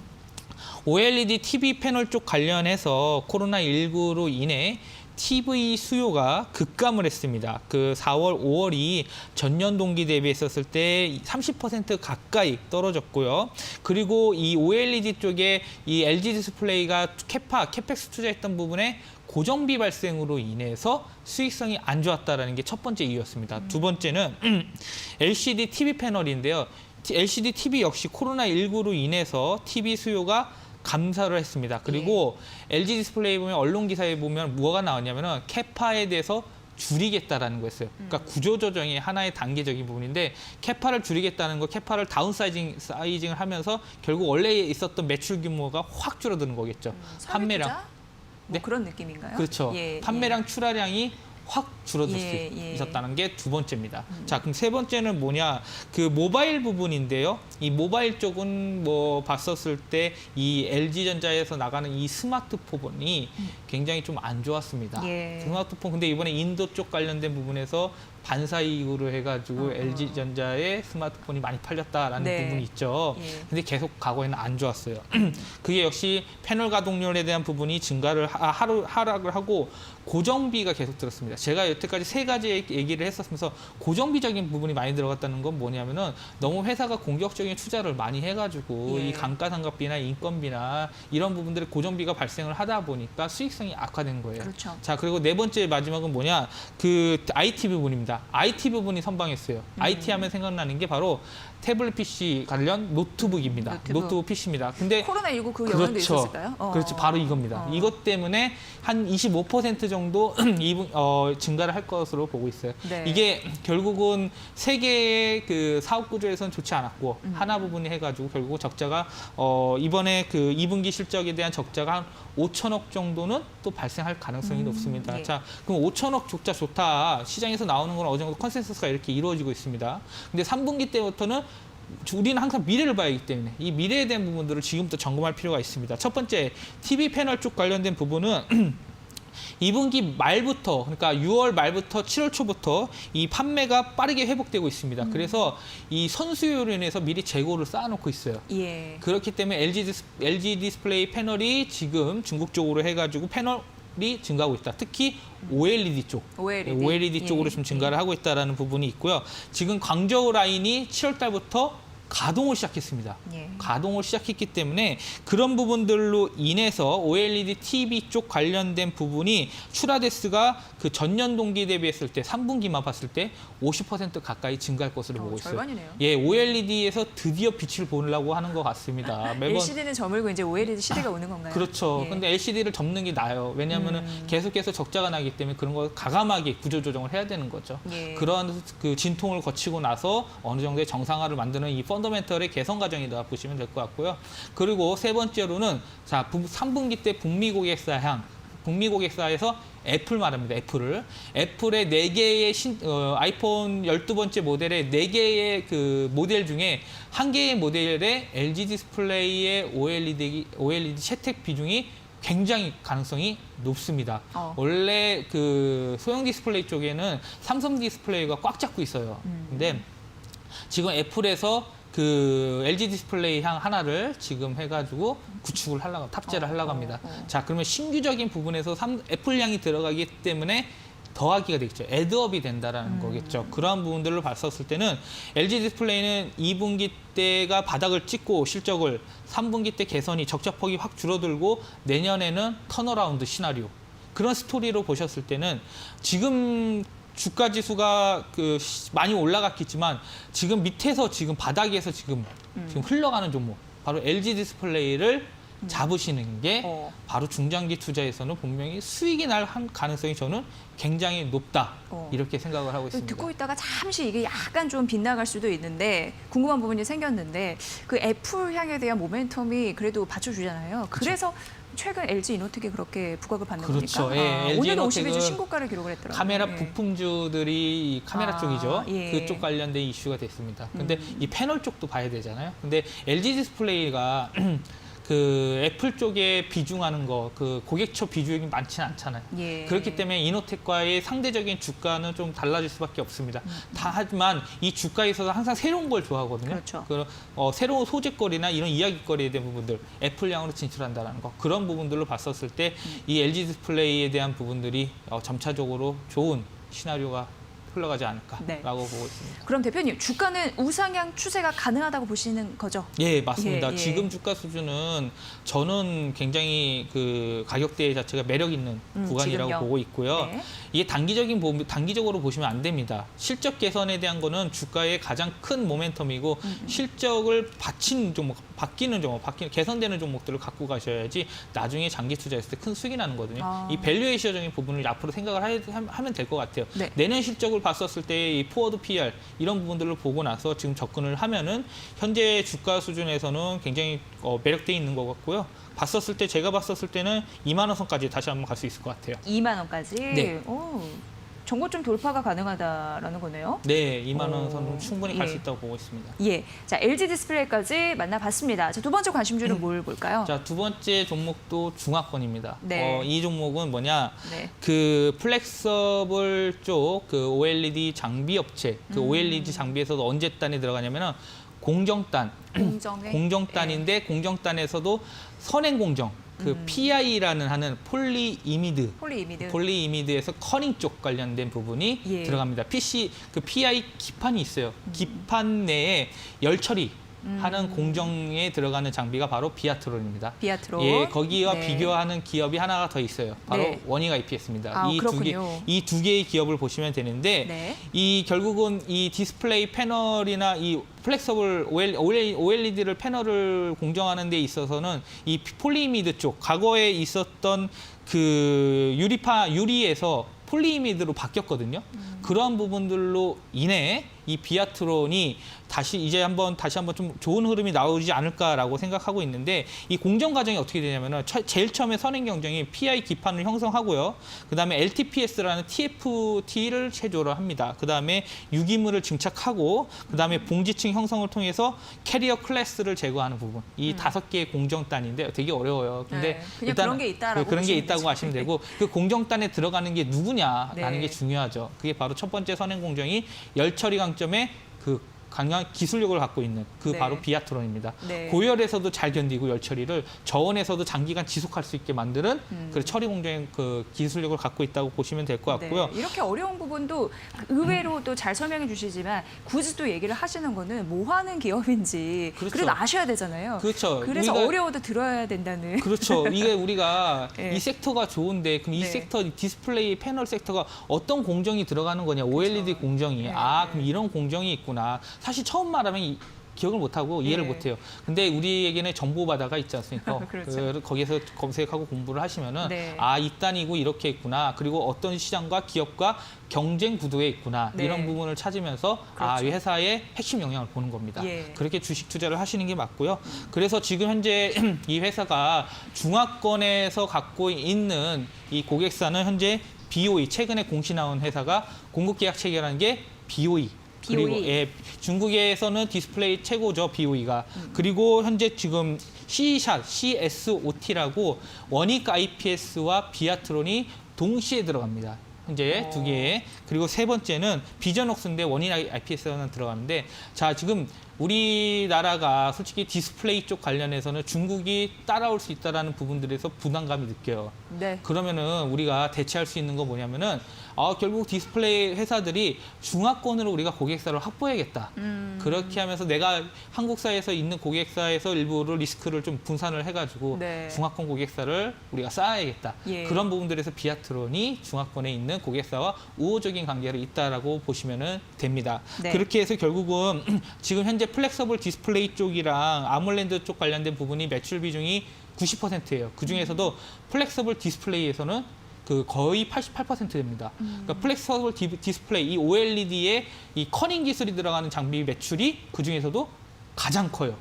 [SPEAKER 4] OLED TV 패널 쪽 관련해서 코로나19로 인해 TV 수요가 급감을 했습니다. 그 4월, 5월이 전년 동기 대비했었을 때 30% 가까이 떨어졌고요. 그리고 이 OLED 쪽에 이 LG 디스플레이가 캐펙스 투자했던 부분에 고정비 발생으로 인해서 수익성이 안 좋았다는 게 첫 번째 이유였습니다. 두 번째는 LCD TV 패널인데요. LCD TV 역시 코로나19로 인해서 TV 수요가 감사를 했습니다. 그리고 LG 디스플레이 보면 언론 기사에 보면 뭐가 나왔냐면은 캐파에 대해서 줄이겠다라는 거였어요. 그러니까 구조조정의 하나의 단계적인 부분인데 캐파를 줄이겠다는 거, 캐파를 다운사이징을 하면서 결국 원래 있었던 매출 규모가 확 줄어드는 거겠죠. 판매량.
[SPEAKER 1] 뭐
[SPEAKER 4] 네.
[SPEAKER 1] 그런 느낌인가요?
[SPEAKER 4] 그렇죠.
[SPEAKER 1] 예,
[SPEAKER 4] 판매량 출하량이 확 줄어들
[SPEAKER 1] 예,
[SPEAKER 4] 수
[SPEAKER 1] 예.
[SPEAKER 4] 있었다는 게 두 번째입니다. 자, 그럼 세 번째는 뭐냐? 그 모바일 부분인데요. 이 모바일 쪽은 뭐 봤었을 때 이 LG전자에서 나가는 이 스마트폰이 굉장히 좀 안 좋았습니다.
[SPEAKER 1] 예.
[SPEAKER 4] 스마트폰 근데 이번에 인도 쪽 관련된 부분에서 반사이익으로 해가지고
[SPEAKER 1] 어허.
[SPEAKER 4] LG전자의 스마트폰이 많이 팔렸다라는
[SPEAKER 1] 네.
[SPEAKER 4] 부분이 있죠.
[SPEAKER 1] 예.
[SPEAKER 4] 근데 계속 과거에는 안 좋았어요. 그게 역시 패널 가동률에 대한 부분이 증가를 하락을 하고 고정비가 계속 들었습니다. 제가 여태까지 세 가지 얘기를 했었으면서 고정비적인 부분이 많이 들어갔다는 건 뭐냐면은 너무 회사가 공격적인 투자를 많이 해가지고
[SPEAKER 1] 예.
[SPEAKER 4] 이 감가상각비나 인건비나 이런 부분들의 고정비가 발생을 하다 보니까 수익성이 악화된 거예요.
[SPEAKER 1] 그렇죠.
[SPEAKER 4] 자, 그리고 네 번째 마지막은 뭐냐? 그 IT 부분입니다. IT 부분이 선방했어요. IT 하면 생각나는 게 바로 태블릿 PC 관련 노트북입니다. 노트북 PC입니다. 근데
[SPEAKER 1] 코로나19 그 영향도 있었을까요?
[SPEAKER 4] 그렇죠. 바로 이것입니다. 이것 때문에 한 25% 정도 증가를 할 것으로 보고 있어요.
[SPEAKER 1] 네.
[SPEAKER 4] 이게 결국은 세계의 그 사업 구조에서는 좋지 않았고 하나 부분이 해가지고 결국 적자가 이번에 그 2분기 실적에 대한 적자가 한 5천억 정도는 또 발생할 가능성이 높습니다.
[SPEAKER 1] 예.
[SPEAKER 4] 자, 그럼 5천억 적자 좋다. 시장에서 나오는 건 어느 정도 컨센서스가 이렇게 이루어지고 있습니다. 근데 3분기 때부터는 우리는 항상 미래를 봐야 하기 때문에 이 미래에 대한 부분들을 지금부터 점검할 필요가 있습니다. 첫 번째, TV 패널 쪽 관련된 부분은 2분기 말부터, 그러니까 6월 말부터 7월 초부터 이 판매가 빠르게 회복되고 있습니다. 그래서 이 선수요로 인해서 미리 재고를 쌓아놓고 있어요.
[SPEAKER 1] 예.
[SPEAKER 4] 그렇기 때문에 LG 디스플레이 패널이 지금 중국 쪽으로 해가지고 패널이 증가하고 있다. 특히 OLED 쪽, OLED 쪽으로 좀 증가를 하고 있다는 부분이 있고요. 지금 광저우 라인이 7월 달부터 가동을 시작했습니다.
[SPEAKER 1] 예.
[SPEAKER 4] 가동을 시작했기 때문에 그런 부분들로 인해서 OLED TV 쪽 관련된 부분이 출하대스가 그 전년 동기 대비했을 때 3분기만 봤을 때 50% 가까이 증가할 것으로 보고 있어요.
[SPEAKER 1] 절반이네요.
[SPEAKER 4] 예, OLED에서 드디어 빛을 보려고 하는 것 같습니다. 매번
[SPEAKER 1] LCD는 저물고 이제 OLED 시대가 오는 건가요?
[SPEAKER 4] 그렇죠.
[SPEAKER 1] 예.
[SPEAKER 4] 근데 LCD를 접는 게 나아요. 왜냐하면 계속해서 적자가 나기 때문에 그런 걸 가감하게 구조 조정을 해야 되는 거죠.
[SPEAKER 1] 예.
[SPEAKER 4] 그런 그 진통을 거치고 나서 어느 정도의 정상화를 만드는 이 펀더멘털의 개선 과정이다 보시면 될 것 같고요. 그리고 세 번째로는 자 3분기 때 북미 고객사에서 애플 말합니다. 애플의 4개의 아이폰 12번째 모델의 4개의 그 모델 중에 한 개의 모델에 LG 디스플레이의 OLED 채택 비중이 굉장히 가능성이 높습니다. 원래 그 소형 디스플레이 쪽에는 삼성 디스플레이가 꽉 잡고 있어요. 근데 지금 애플에서 그 LG 디스플레이 향 하나를 지금 해가지고 구축을 하려고 탑재를 하려고 합니다. 자, 그러면 신규적인 부분에서 애플 향이 들어가기 때문에 더하기가 되겠죠. 애드업이 된다라는 거겠죠. 그러한 부분들을 봤었을 때는 LG 디스플레이는 2분기 때가 바닥을 찍고 실적을 3분기 때 개선이 적자폭이 확 줄어들고 내년에는 턴어라운드 시나리오. 그런 스토리로 보셨을 때는 지금 주가 지수가 많이 올라갔겠지만 지금 밑에서 지금 바닥에서 지금 흘러가는 종목 바로 LG 디스플레이를 잡으시는 게 바로 중장기 투자에서는 분명히 수익이 날 가능성이 저는 굉장히 높다 이렇게 생각을 하고 있습니다.
[SPEAKER 1] 듣고 있다가 잠시 이게 약간 좀 빗나갈 수도 있는데 궁금한 부분이 생겼는데 그 애플 향에 대한 모멘텀이 그래도 받쳐주잖아요. 그래서 최근 LG 이노텍이 그렇게 부각을 받는
[SPEAKER 4] 그렇죠.
[SPEAKER 1] 겁니까?
[SPEAKER 4] 예, LG
[SPEAKER 1] 오늘은
[SPEAKER 4] 이노텍은
[SPEAKER 1] 52주 신고가를 기록을 했더라고요.
[SPEAKER 4] 카메라
[SPEAKER 1] 예.
[SPEAKER 4] 부품주들이 이 카메라 쪽이죠.
[SPEAKER 1] 예.
[SPEAKER 4] 그쪽 관련된 이슈가 됐습니다. 근데 이 패널 쪽도 봐야 되잖아요. 근데 LG 디스플레이가 그 애플 쪽에 비중하는 거, 그 고객처 비중이 많지는 않잖아요.
[SPEAKER 1] 예.
[SPEAKER 4] 그렇기 때문에 이노텍과의 상대적인 주가는 좀 달라질 수밖에 없습니다. 하지만 이 주가에 있어서 항상 새로운 걸 좋아하거든요.
[SPEAKER 1] 그렇죠.
[SPEAKER 4] 새로운 소재거리나 이런 이야기거리에 대한 부분들, 애플향으로 진출한다는 거, 그런 부분들로 봤었을 때 이 LG 디스플레이에 대한 부분들이 점차적으로 좋은 시나리오가 흘러가지 않을까라고
[SPEAKER 1] 네.
[SPEAKER 4] 보고 있습니다.
[SPEAKER 1] 그럼 대표님 주가는 우상향 추세가 가능하다고 보시는 거죠?
[SPEAKER 4] 예, 맞습니다.
[SPEAKER 1] 예.
[SPEAKER 4] 지금 주가 수준은 저는 굉장히 그 가격대 자체가 매력 있는 구간이라고
[SPEAKER 1] 지금요?
[SPEAKER 4] 보고 있고요.
[SPEAKER 1] 네.
[SPEAKER 4] 이게 단기적으로 보시면 안 됩니다. 실적 개선에 대한 거는 주가의 가장 큰 모멘텀이고 실적을 바뀌는 종목, 개선되는 종목들을 갖고 가셔야지 나중에 장기 투자했을 때 큰 수익이 나는 거거든요. 이 밸류에이션적인 부분을 앞으로 생각을 하면 될 것 같아요.
[SPEAKER 1] 네.
[SPEAKER 4] 내년 실적을 봤었을 때 이 포워드 PR 이런 부분들을 보고 나서 지금 접근을 하면은 현재 주가 수준에서는 굉장히 매력돼 있는 것 같고요. 제가 봤었을 때는 2만 원 선까지 다시 한번 갈 수 있을 것 같아요.
[SPEAKER 1] 2만 원까지?
[SPEAKER 4] 네.
[SPEAKER 1] 오, 정고점 돌파가 가능하다라는 거네요.
[SPEAKER 4] 네, 2만 원 선은 충분히 갈 수
[SPEAKER 1] 예.
[SPEAKER 4] 있다고 보고 있습니다.
[SPEAKER 1] 예, 자 LG 디스플레이까지 만나봤습니다. 자, 두 번째 관심주는 뭘 볼까요?
[SPEAKER 4] 자, 두 번째 종목도 중화권입니다.
[SPEAKER 1] 네.
[SPEAKER 4] 이 종목은 뭐냐?
[SPEAKER 1] 네.
[SPEAKER 4] 그 플렉서블 쪽 그 OLED 장비 업체, 그 OLED 장비에서도 언제 단에 들어가냐면은 공정단, 공정단인데 공정단에서도 선행 공정, 그 PI라는 하는 폴리이미드에서 커닝 쪽 관련된 부분이
[SPEAKER 1] 예.
[SPEAKER 4] 들어갑니다. 그 PI 기판이 있어요. 기판 내에 열 처리 하는 공정에 들어가는 장비가 바로 비아트론입니다.
[SPEAKER 1] 비아트론.
[SPEAKER 4] 예, 거기와
[SPEAKER 1] 네.
[SPEAKER 4] 비교하는 기업이 하나가 더 있어요. 바로
[SPEAKER 1] 네.
[SPEAKER 4] 원익 IPS입니다.
[SPEAKER 1] 아, 그렇군요.
[SPEAKER 4] 이 두 개의 기업을 보시면 되는데
[SPEAKER 1] 네.
[SPEAKER 4] 이 결국은 이 디스플레이 패널이나 이 플렉서블 OLED를 패널을 공정하는 데 있어서는 이 폴리이미드 쪽 과거에 있었던 그 유리에서 폴리이미드로 바뀌었거든요. 그러한 부분들로 인해 이 비아트론이 다시 한번 좀 좋은 흐름이 나오지 않을까라고 생각하고 있는데, 이 공정 과정이 어떻게 되냐면은 제일 처음에 선행 경쟁이 PI 기판을 형성하고요. 그다음에 LTPS라는 TFT를 체조를 합니다. 그다음에 유기물을 증착하고, 그다음에 봉지층 형성을 통해서 캐리어 클래스를 제거하는 부분. 이 5개의 공정단인데 되게 어려워요. 근데
[SPEAKER 1] 네, 그냥 그런 게 있다라고
[SPEAKER 4] 그런 게
[SPEAKER 1] 보시면
[SPEAKER 4] 있다고
[SPEAKER 1] 되죠.
[SPEAKER 4] 하시면 되고, 그 공정단에 들어가는 게 누구냐라는
[SPEAKER 1] 네.
[SPEAKER 4] 게 중요하죠. 그게 바로 첫 번째 선행 공정이 열 처리 강점의 그 강한 기술력을 갖고 있는
[SPEAKER 1] 네.
[SPEAKER 4] 바로 비아트론입니다.
[SPEAKER 1] 네.
[SPEAKER 4] 고열에서도 잘 견디고 열 처리를 저온에서도 장기간 지속할 수 있게 만드는 그 처리 공정의 그 기술력을 갖고 있다고 보시면 될 것 같고요.
[SPEAKER 1] 네, 이렇게 어려운 부분도 의외로 또 잘 설명해 주시지만 굳이 또 얘기를 하시는 거는 뭐 하는 기업인지
[SPEAKER 4] 그렇죠.
[SPEAKER 1] 그래도 아셔야 되잖아요.
[SPEAKER 4] 그렇죠.
[SPEAKER 1] 그래서
[SPEAKER 4] 우리가-
[SPEAKER 1] 어려워도 들어야 된다는.
[SPEAKER 4] 그렇죠. 이게 우리가
[SPEAKER 1] 네.
[SPEAKER 4] 이 섹터가 좋은데, 그럼 이
[SPEAKER 1] 네.
[SPEAKER 4] 섹터 디스플레이 패널 섹터가 어떤 공정이 들어가는 거냐? OLED 공정이.
[SPEAKER 1] 네.
[SPEAKER 4] 그럼 이런 공정이 있구나. 사실 처음 말하면 기억을 못하고 이해를
[SPEAKER 1] 네.
[SPEAKER 4] 못해요. 근데 우리에게는 정보 바다가 있지 않습니까?
[SPEAKER 1] 그렇죠.
[SPEAKER 4] 거기서 검색하고 공부를 하시면은
[SPEAKER 1] 네.
[SPEAKER 4] 이 단위고 이렇게 있구나. 그리고 어떤 시장과 기업과 경쟁 구도에 있구나.
[SPEAKER 1] 네.
[SPEAKER 4] 이런 부분을 찾으면서
[SPEAKER 1] 그렇죠.
[SPEAKER 4] 이 회사의 핵심 영향을 보는 겁니다.
[SPEAKER 1] 예.
[SPEAKER 4] 그렇게 주식 투자를 하시는 게 맞고요. 그래서 지금 현재 이 회사가 중화권에서 갖고 있는 이 고객사는 현재 BOE, 최근에 공시 나온 회사가 공급 계약 체결한 게 BOE. 그리고
[SPEAKER 1] BOE.
[SPEAKER 4] 중국에서는 디스플레이 최고죠, BOE가. 그리고 현재 지금 C샷, CSOT라고 원익 IPS와 비아트론이 동시에 들어갑니다. 현재 2개. 그리고 세 번째는 비전옥스인데 원인 IPS가 들어가는데, 자, 지금 우리나라가 솔직히 디스플레이 쪽 관련해서는 중국이 따라올 수 있다는 부분들에서 부담감이 느껴요.
[SPEAKER 1] 네.
[SPEAKER 4] 그러면은 우리가 대체할 수 있는 거 뭐냐면은 결국 디스플레이 회사들이 중화권으로 우리가 고객사를 확보해야겠다. 그렇게 하면서 내가 한국사에서 있는 고객사에서 일부를 리스크를 좀 분산을 해가지고
[SPEAKER 1] 네.
[SPEAKER 4] 중화권 고객사를 우리가 쌓아야겠다.
[SPEAKER 1] 예.
[SPEAKER 4] 그런 부분들에서 비아트론이 중화권에 있는 고객사와 우호적인 관계를 있다라고 보시면 됩니다.
[SPEAKER 1] 네.
[SPEAKER 4] 그렇게 해서 결국은 지금 현재 플렉서블 디스플레이 쪽이랑 아몰렌드 쪽 관련된 부분이 매출 비중이 90%예요. 그 중에서도 플렉서블 디스플레이에서는 그 거의 88% 됩니다. 그러니까 플렉서블 디스플레이, 이 OLED에 이 커닝 기술이 들어가는 장비 매출이 그 중에서도 가장 커요.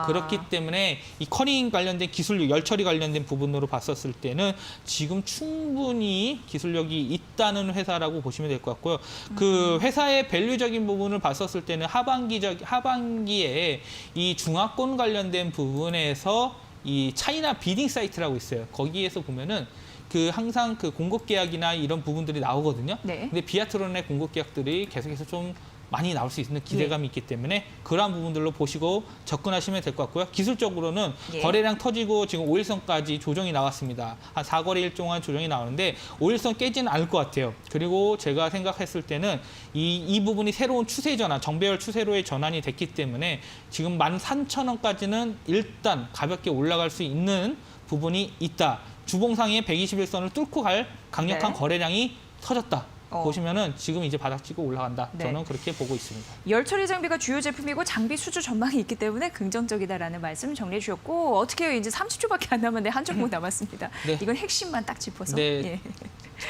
[SPEAKER 4] 그렇기 때문에 이 커닝 관련된 기술력, 열처리 관련된 부분으로 봤었을 때는 지금 충분히 기술력이 있다는 회사라고 보시면 될 것 같고요. 그 회사의 밸류적인 부분을 봤었을 때는 하반기에 이 중화권 관련된 부분에서 이 차이나 비딩 사이트라고 있어요. 거기에서 보면은 그 항상 그 공급 계약이나 이런 부분들이 나오거든요.
[SPEAKER 1] 네.
[SPEAKER 4] 근데 비아트론의 공급 계약들이 계속해서 좀 많이 나올 수 있는 기대감이 있기 때문에 그러한 부분들로 보시고 접근하시면 될 것 같고요. 기술적으로는
[SPEAKER 1] 예.
[SPEAKER 4] 거래량 터지고 지금 5일선까지 조정이 나왔습니다. 한 4거래일 동안 조정이 나오는데 5일선 깨지는 않을 것 같아요. 그리고 제가 생각했을 때는 이 부분이 새로운 추세 전환, 정배열 추세로의 전환이 됐기 때문에 지금 13,000원까지는 일단 가볍게 올라갈 수 있는 부분이 있다. 주봉상의 121선을 뚫고 갈 강력한
[SPEAKER 1] 네.
[SPEAKER 4] 거래량이 터졌다.
[SPEAKER 1] 어.
[SPEAKER 4] 보시면은 지금 이제 바닥 찍고 올라간다.
[SPEAKER 1] 네.
[SPEAKER 4] 저는 그렇게 보고 있습니다.
[SPEAKER 1] 열처리 장비가 주요 제품이고 장비 수주 전망이 있기 때문에 긍정적이다라는 말씀 정리해 주셨고, 어떻게 해요? 이제 30초밖에 안 남았는데 한 종목 남았습니다.
[SPEAKER 4] 네.
[SPEAKER 1] 이건 핵심만 딱 짚어서.
[SPEAKER 4] 네.
[SPEAKER 1] 예.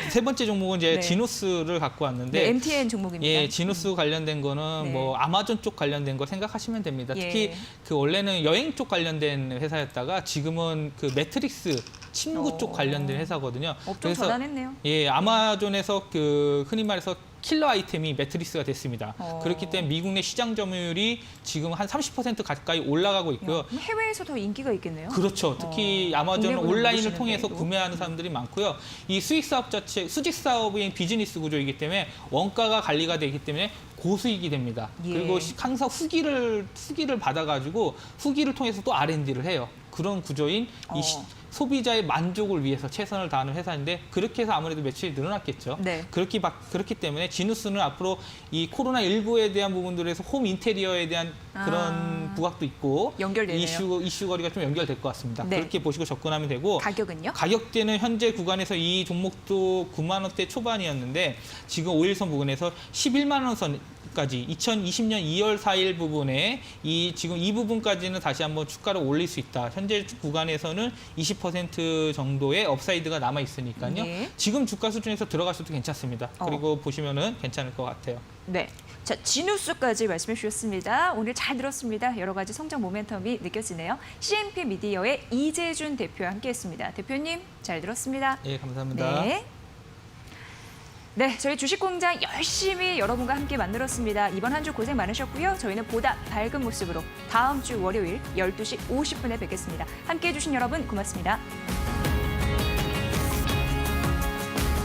[SPEAKER 4] 세 번째 종목은 이제
[SPEAKER 1] 네.
[SPEAKER 4] 지누스를 갖고 왔는데
[SPEAKER 1] 네, MTN 종목입니다.
[SPEAKER 4] 예, 지누스 관련된 거는
[SPEAKER 1] 네.
[SPEAKER 4] 뭐 아마존 쪽 관련된 거 생각하시면 됩니다.
[SPEAKER 1] 예.
[SPEAKER 4] 특히 그 원래는 여행 쪽 관련된 회사였다가 지금은 그 매트릭스 침구 쪽 관련된 회사거든요.
[SPEAKER 1] 업종 전환했네요.
[SPEAKER 4] 예, 아마존에서 그 흔히 말해서 킬러 아이템이 매트릭스가 됐습니다. 그렇기 때문에 미국 내 시장 점유율이 지금 한 30% 가까이 올라가고 있고요.
[SPEAKER 1] 그럼 해외에서 더 인기가 있겠네요.
[SPEAKER 4] 그렇죠. 특히 아마존은
[SPEAKER 1] 국내분은
[SPEAKER 4] 온라인을
[SPEAKER 1] 모르시는데,
[SPEAKER 4] 통해서
[SPEAKER 1] 이거.
[SPEAKER 4] 구매하는 사람들이 많고요. 이 수익 사업 자체, 수직 사업의 비즈니스 구조이기 때문에 원가가 관리가 되기 때문에 고수익이 됩니다.
[SPEAKER 1] 예.
[SPEAKER 4] 그리고 항상 후기를 받아가지고 후기를 통해서 또 R&D를 해요. 그런 구조인 이 소비자의 만족을 위해서 최선을 다하는 회사인데 그렇게 해서 아무래도 매출이 늘어났겠죠.
[SPEAKER 1] 네.
[SPEAKER 4] 그렇기 때문에 지누스는 앞으로 이 코로나19에 대한 부분들에서 홈 인테리어에 대한 그런 부각도 있고
[SPEAKER 1] 연결되네요.
[SPEAKER 4] 이슈 거리가 좀 연결될 것 같습니다.
[SPEAKER 1] 네.
[SPEAKER 4] 그렇게 보시고 접근하면 되고
[SPEAKER 1] 가격은요?
[SPEAKER 4] 가격대는 현재 구간에서 이 종목도 9만 원대 초반이었는데 지금 5일선 부근에서 11만 원 선까지 2020년 2월 4일 부분에 지금 이 부분까지는 다시 한번 주가를 올릴 수 있다. 현재 구간에서는 20% 정도의 업사이드가 남아 있으니까요.
[SPEAKER 1] 네.
[SPEAKER 4] 지금 주가 수준에서 들어가셔도 괜찮습니다. 그리고 보시면은 괜찮을 것 같아요.
[SPEAKER 1] 네. 자, 진우수까지 말씀해 주셨습니다. 오늘 잘 들었습니다. 여러 가지 성장 모멘텀이 느껴지네요. CNP 미디어의 이재준 대표와 함께했습니다. 대표님, 잘 들었습니다.
[SPEAKER 4] 예, 감사합니다.
[SPEAKER 1] 네. 네, 저희 주식공장 열심히 여러분과 함께 만들었습니다. 이번 한 주 고생 많으셨고요. 저희는 보다 밝은 모습으로 다음 주 월요일 12시 50분에 뵙겠습니다. 함께해 주신 여러분 고맙습니다.